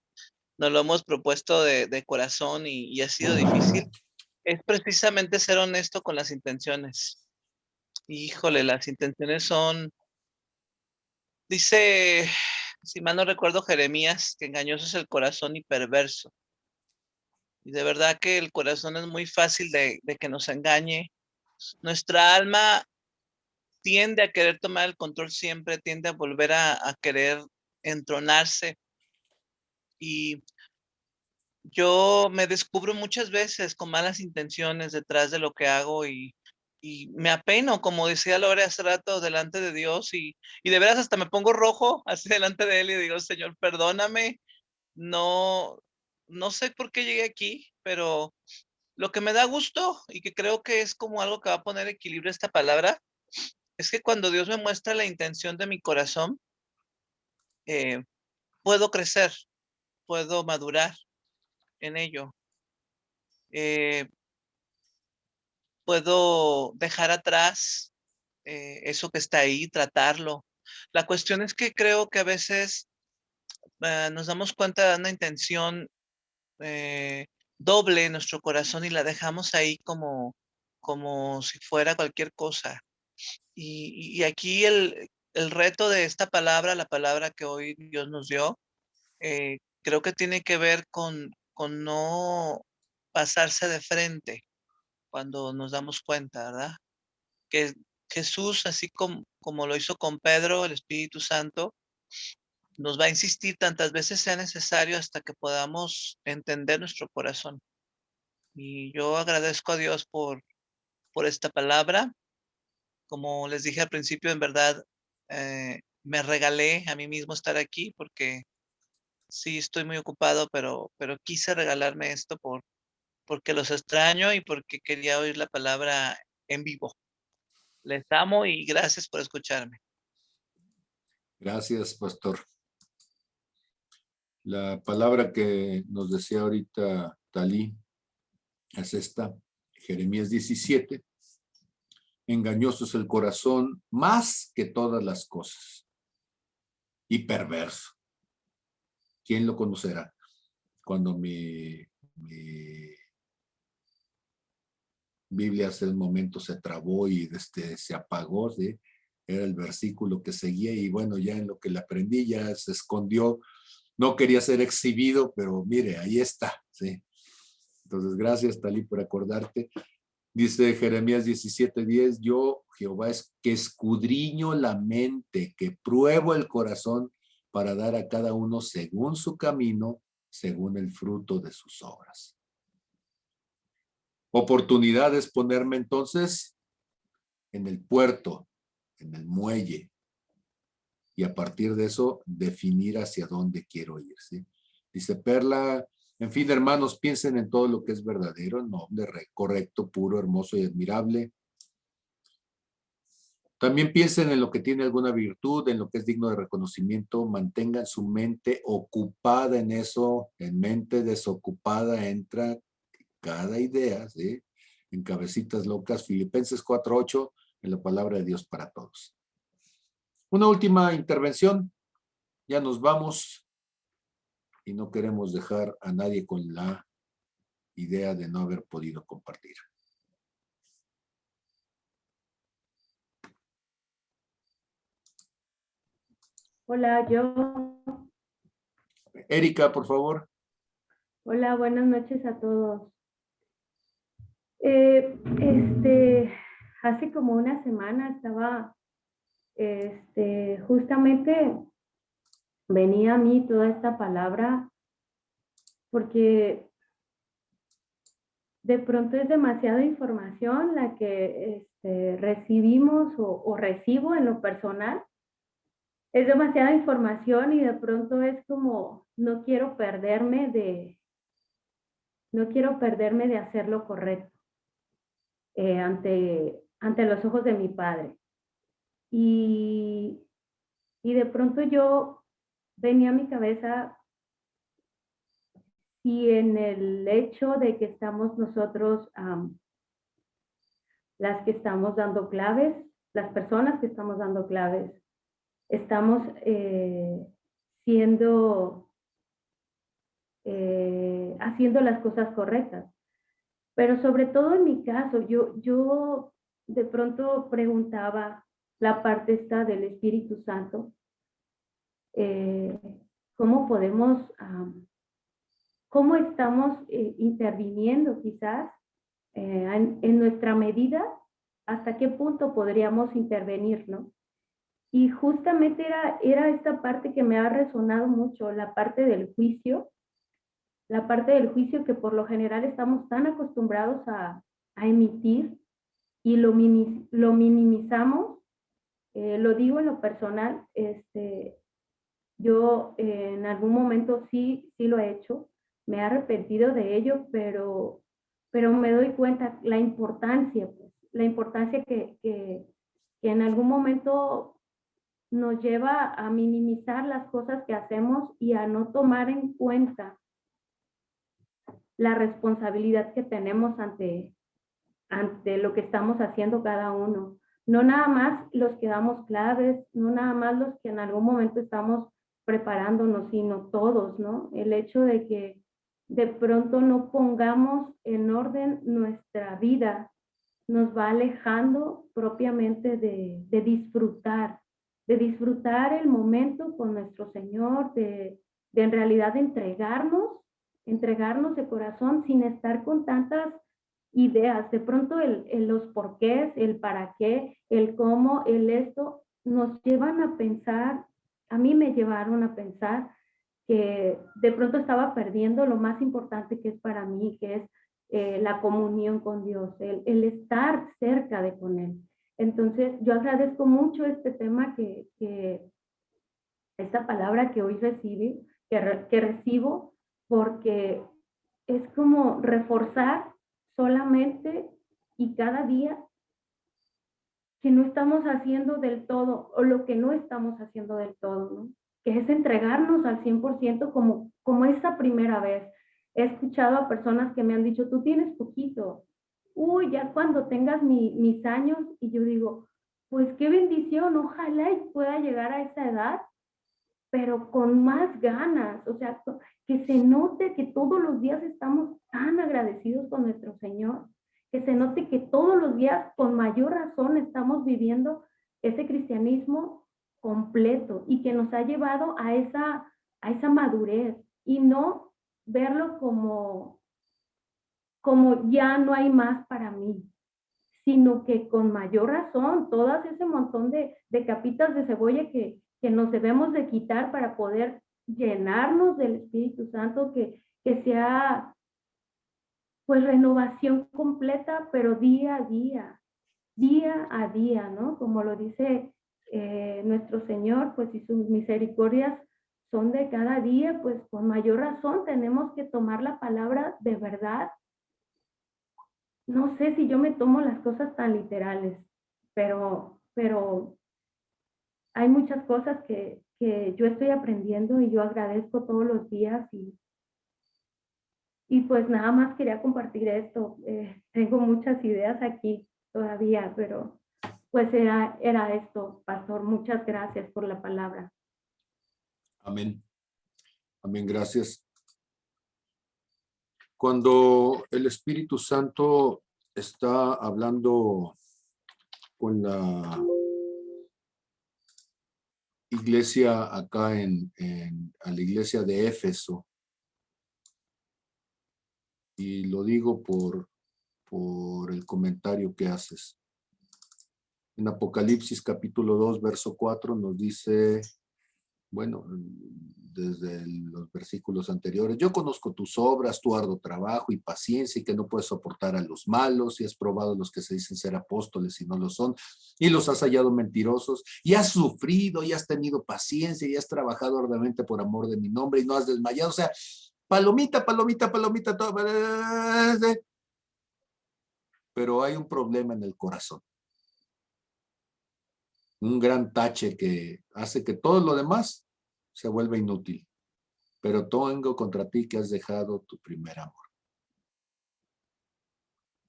[SPEAKER 4] nos lo hemos propuesto de corazón y ha sido difícil, es precisamente ser honesto con las intenciones. Híjole, las intenciones son, dice, si mal no recuerdo, Jeremías, que engañoso es el corazón y perverso. Y de verdad que el corazón es muy fácil de que nos engañe. Nuestra alma tiende a querer tomar el control siempre, tiende a volver a querer entronarse. Y yo me descubro muchas veces con malas intenciones detrás de lo que hago y me apeno, como decía Lore hace rato, delante de Dios y de veras hasta me pongo rojo así delante de Él y digo, Señor, perdóname, no, no sé por qué llegué aquí, pero lo que me da gusto y que creo que es como algo que va a poner equilibrio a esta palabra, es que cuando Dios me muestra la intención de mi corazón, eh, puedo crecer, puedo madurar en ello. Eh, Puedo dejar atrás eso que está ahí, tratarlo. La cuestión es que creo que a veces nos damos cuenta de una intención doble en nuestro corazón y la dejamos ahí como si fuera cualquier cosa. Y aquí el reto de esta palabra, la palabra que hoy Dios nos dio, creo que tiene que ver con no pasarse de frente cuando nos damos cuenta, ¿verdad? Que Jesús, así como lo hizo con Pedro, el Espíritu Santo, nos va a insistir tantas veces sea necesario hasta que podamos entender nuestro corazón. Y yo agradezco a Dios por esta palabra. Como les dije al principio, en verdad, me regalé a mí mismo estar aquí porque sí estoy muy ocupado, pero quise regalarme esto porque los extraño y porque quería oír la palabra en vivo. Les amo y gracias por escucharme.
[SPEAKER 1] Gracias, pastor. La palabra que nos decía ahorita Talí es esta, Jeremías 17. Engañoso es el corazón más que todas las cosas y perverso. ¿Quién lo conocerá? Cuando mi Biblia hace un momento se trabó y se apagó, ¿sí? Era el versículo que seguía y bueno, ya en lo que le aprendí ya se escondió. No quería ser exhibido, pero mire, ahí está, ¿sí? Entonces, gracias, Talí, por acordarte. Dice Jeremías 17:10, yo, Jehová, es que escudriño la mente, que pruebo el corazón para dar a cada uno según su camino, según el fruto de sus obras. Oportunidad es ponerme entonces en el puerto, en el muelle, y a partir de eso definir hacia dónde quiero ir, ¿sí? Dice Perla, en fin, hermanos, piensen en todo lo que es verdadero, noble, correcto, puro, hermoso y admirable. También piensen en lo que tiene alguna virtud, en lo que es digno de reconocimiento, mantengan su mente ocupada en eso, en mente desocupada entra cada idea, ¿sí? En cabecitas locas, Filipenses 4:8, en la palabra de Dios para todos. Una última intervención, ya nos vamos y no queremos dejar a nadie con la idea de no haber podido compartir.
[SPEAKER 5] Hola, yo.
[SPEAKER 1] Erika, por favor.
[SPEAKER 5] Hola, buenas noches a todos. Hace como una semana estaba, justamente venía a mí toda esta palabra porque de pronto es demasiada información la que recibimos o recibo en lo personal. Es demasiada información y de pronto es como no quiero perderme de hacer lo correcto ante los ojos de mi padre. Y de pronto yo venía a mi cabeza y en el hecho de que estamos nosotros, las que estamos dando claves, las personas que estamos dando claves, estamos haciendo las cosas correctas. Pero sobre todo en mi caso, yo de pronto preguntaba la parte esta del Espíritu Santo, ¿cómo podemos, cómo estamos interviniendo quizás en nuestra medida? ¿Hasta qué punto podríamos intervenir, no? Y justamente era esta parte que me ha resonado mucho, la parte del juicio, que por lo general estamos tan acostumbrados a emitir y lo minimizamos. Lo digo en lo personal, yo en algún momento sí lo he hecho, me he arrepentido de ello, pero me doy cuenta la importancia, pues, la importancia que en algún momento nos lleva a minimizar las cosas que hacemos y a no tomar en cuenta la responsabilidad que tenemos ante lo que estamos haciendo cada uno. No nada más los que damos claves, no nada más los que en algún momento estamos preparándonos, sino todos, ¿no? El hecho de que de pronto no pongamos en orden nuestra vida nos va alejando propiamente de disfrutar el momento con nuestro Señor, de en realidad entregarnos de corazón sin estar con tantas ideas. De pronto los porqués, el para qué, el cómo, el esto, nos llevan a pensar, a mí me llevaron a pensar que de pronto estaba perdiendo lo más importante que es para mí, que es la comunión con Dios, el estar cerca de con Él. Entonces, yo agradezco mucho este tema esta palabra que hoy que recibo, porque es como reforzar solamente y cada día que no estamos haciendo del todo o lo que no estamos haciendo del todo, ¿no? Que es entregarnos al 100% como esa primera vez. He escuchado a personas que me han dicho, tú tienes poquito, uy, ya cuando tengas mis años, y yo digo, pues qué bendición, ojalá y pueda llegar a esa edad, pero con más ganas, o sea, que se note que todos los días estamos tan agradecidos con nuestro Señor, que se note que todos los días con mayor razón estamos viviendo ese cristianismo completo y que nos ha llevado a esa madurez y no verlo como ya no hay más para mí, sino que con mayor razón, todas ese montón de capitas de cebolla que nos debemos de quitar para poder llenarnos del Espíritu Santo, que sea pues renovación completa, pero día a día, ¿no? Como lo dice nuestro Señor, pues si sus misericordias son de cada día, pues con mayor razón tenemos que tomar la palabra de verdad. No sé si yo me tomo las cosas tan literales, pero hay muchas cosas que yo estoy aprendiendo y yo agradezco todos los días y pues nada más quería compartir esto. Tengo muchas ideas aquí todavía, pero pues era esto, pastor. Muchas gracias por la palabra.
[SPEAKER 1] Amén. Amén, gracias. Cuando el Espíritu Santo está hablando con la iglesia acá a la iglesia de Éfeso. Y lo digo por el comentario que haces. En Apocalipsis capítulo 2, verso 4 nos dice, bueno, desde los versículos anteriores, yo conozco tus obras, tu arduo trabajo y paciencia, y que no puedes soportar a los malos, y has probado a los que se dicen ser apóstoles y no lo son, y los has hallado mentirosos, y has sufrido, y has tenido paciencia, y has trabajado arduamente por amor de mi nombre, y no has desmayado. O sea, palomita, palomita, palomita, todo. Pero hay un problema en el corazón. Un gran tache que hace que todo lo demás se vuelva inútil. Pero tengo contra ti que has dejado tu primer amor.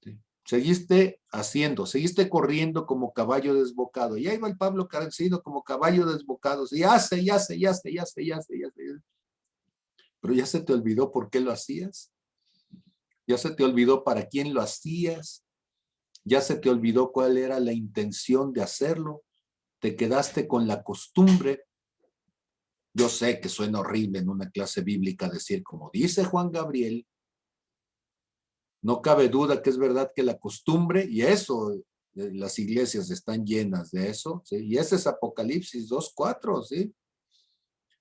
[SPEAKER 1] ¿Sí? Seguiste haciendo, seguiste corriendo como caballo desbocado. Y ahí va el Pablo Carencido como caballo desbocado. Y hace. Pero ya se te olvidó por qué lo hacías. Ya se te olvidó para quién lo hacías. Ya se te olvidó cuál era la intención de hacerlo. Te quedaste con la costumbre. Yo sé que suena horrible en una clase bíblica decir, como dice Juan Gabriel, no cabe duda que es verdad que la costumbre, y eso, las iglesias están llenas de eso, ¿sí? Y ese es Apocalipsis 2:4, ¿sí?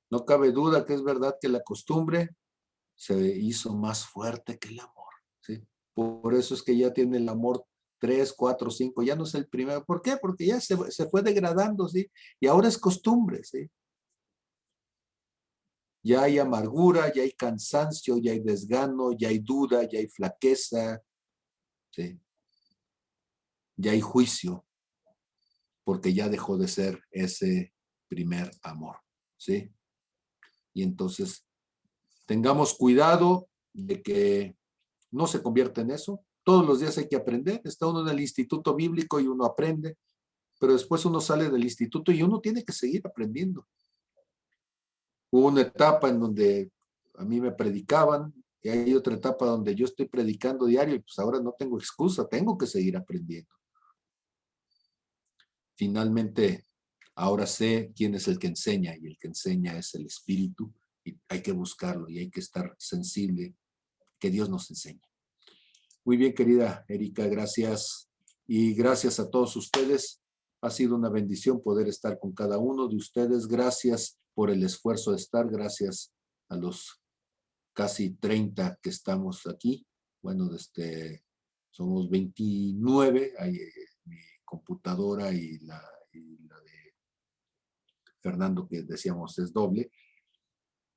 [SPEAKER 1] No cabe duda que es verdad que la costumbre se hizo más fuerte que el amor, ¿sí? Por eso es que ya tiene el amor 3, 4, 5, ya no es el primero. ¿Por qué? Porque ya se fue degradando, ¿sí? Y ahora es costumbre, ¿sí? Ya hay amargura, ya hay cansancio, ya hay desgano, ya hay duda, ya hay flaqueza, ¿sí? Ya hay juicio, porque ya dejó de ser ese primer amor, ¿sí? Y entonces, tengamos cuidado de que no se convierta en eso. Todos los días hay que aprender. Está uno en el instituto bíblico y uno aprende, pero después uno sale del instituto y uno tiene que seguir aprendiendo. Hubo una etapa en donde a mí me predicaban y hay otra etapa donde yo estoy predicando diario y pues ahora no tengo excusa, tengo que seguir aprendiendo. Finalmente, ahora sé quién es el que enseña y el que enseña es el Espíritu y hay que buscarlo y hay que estar sensible que Dios nos enseñe. Muy bien, querida Erika, gracias. Y gracias a todos ustedes. Ha sido una bendición poder estar con cada uno de ustedes. Gracias por el esfuerzo de estar. Gracias a los casi 30 que estamos aquí. Bueno, somos 29. Hay mi computadora y la de Fernando, que decíamos es doble.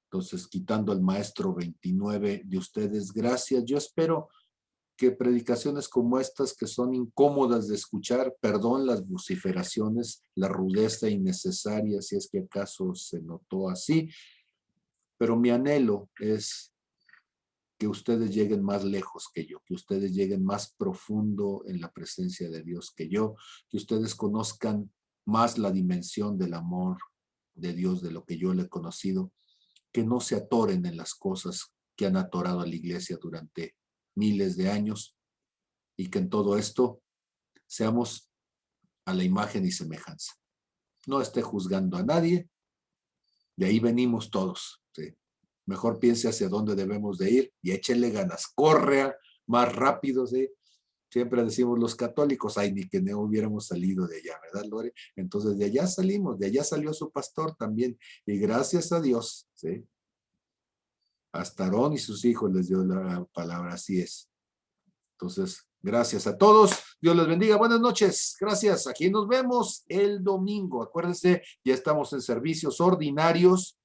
[SPEAKER 1] Entonces, quitando al maestro, 29 de ustedes. Gracias. Yo espero que predicaciones como estas, que son incómodas de escuchar, perdón las vociferaciones, la rudeza innecesaria, si es que acaso se notó así, pero mi anhelo es que ustedes lleguen más lejos que yo, que ustedes lleguen más profundo en la presencia de Dios que yo, que ustedes conozcan más la dimensión del amor de Dios de lo que yo le he conocido, que no se atoren en las cosas que han atorado a la iglesia durante miles de años, y que en todo esto seamos a la imagen y semejanza. No esté juzgando a nadie, de ahí venimos todos, ¿sí? Mejor piense hacia dónde debemos de ir y échele ganas, corre más rápido, ¿sí? Siempre decimos los católicos, ay, ni que no hubiéramos salido de allá, ¿verdad, Lore? Entonces de allá salimos, de allá salió su pastor también, y gracias a Dios, ¿sí? Hasta Aarón y sus hijos les dio la palabra, así es. Entonces, gracias a todos. Dios les bendiga. Buenas noches. Gracias. Aquí nos vemos el domingo. Acuérdense, ya estamos en servicios ordinarios.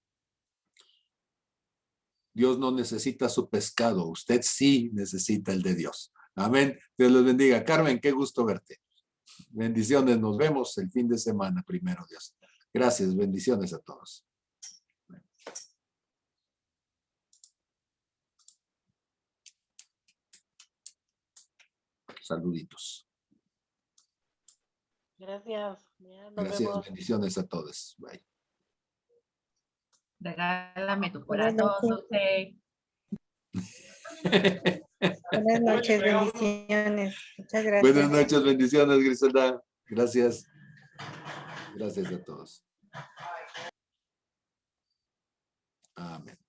[SPEAKER 1] Dios no necesita su pescado. Usted sí necesita el de Dios. Amén. Dios les bendiga. Carmen, qué gusto verte. Bendiciones. Nos vemos el fin de semana, primero Dios. Gracias. Bendiciones a todos. Saluditos.
[SPEAKER 6] Gracias. Ya nos
[SPEAKER 1] Gracias.
[SPEAKER 6] vemos.
[SPEAKER 1] Bendiciones a todos. Bye.
[SPEAKER 2] Regálame tu
[SPEAKER 7] Buenas
[SPEAKER 2] corazón,
[SPEAKER 7] noches.
[SPEAKER 2] Dulce.
[SPEAKER 7] Buenas noches, bendiciones. Muchas gracias.
[SPEAKER 1] Buenas noches. Bendiciones, Griselda. Gracias. Gracias a todos. Amén.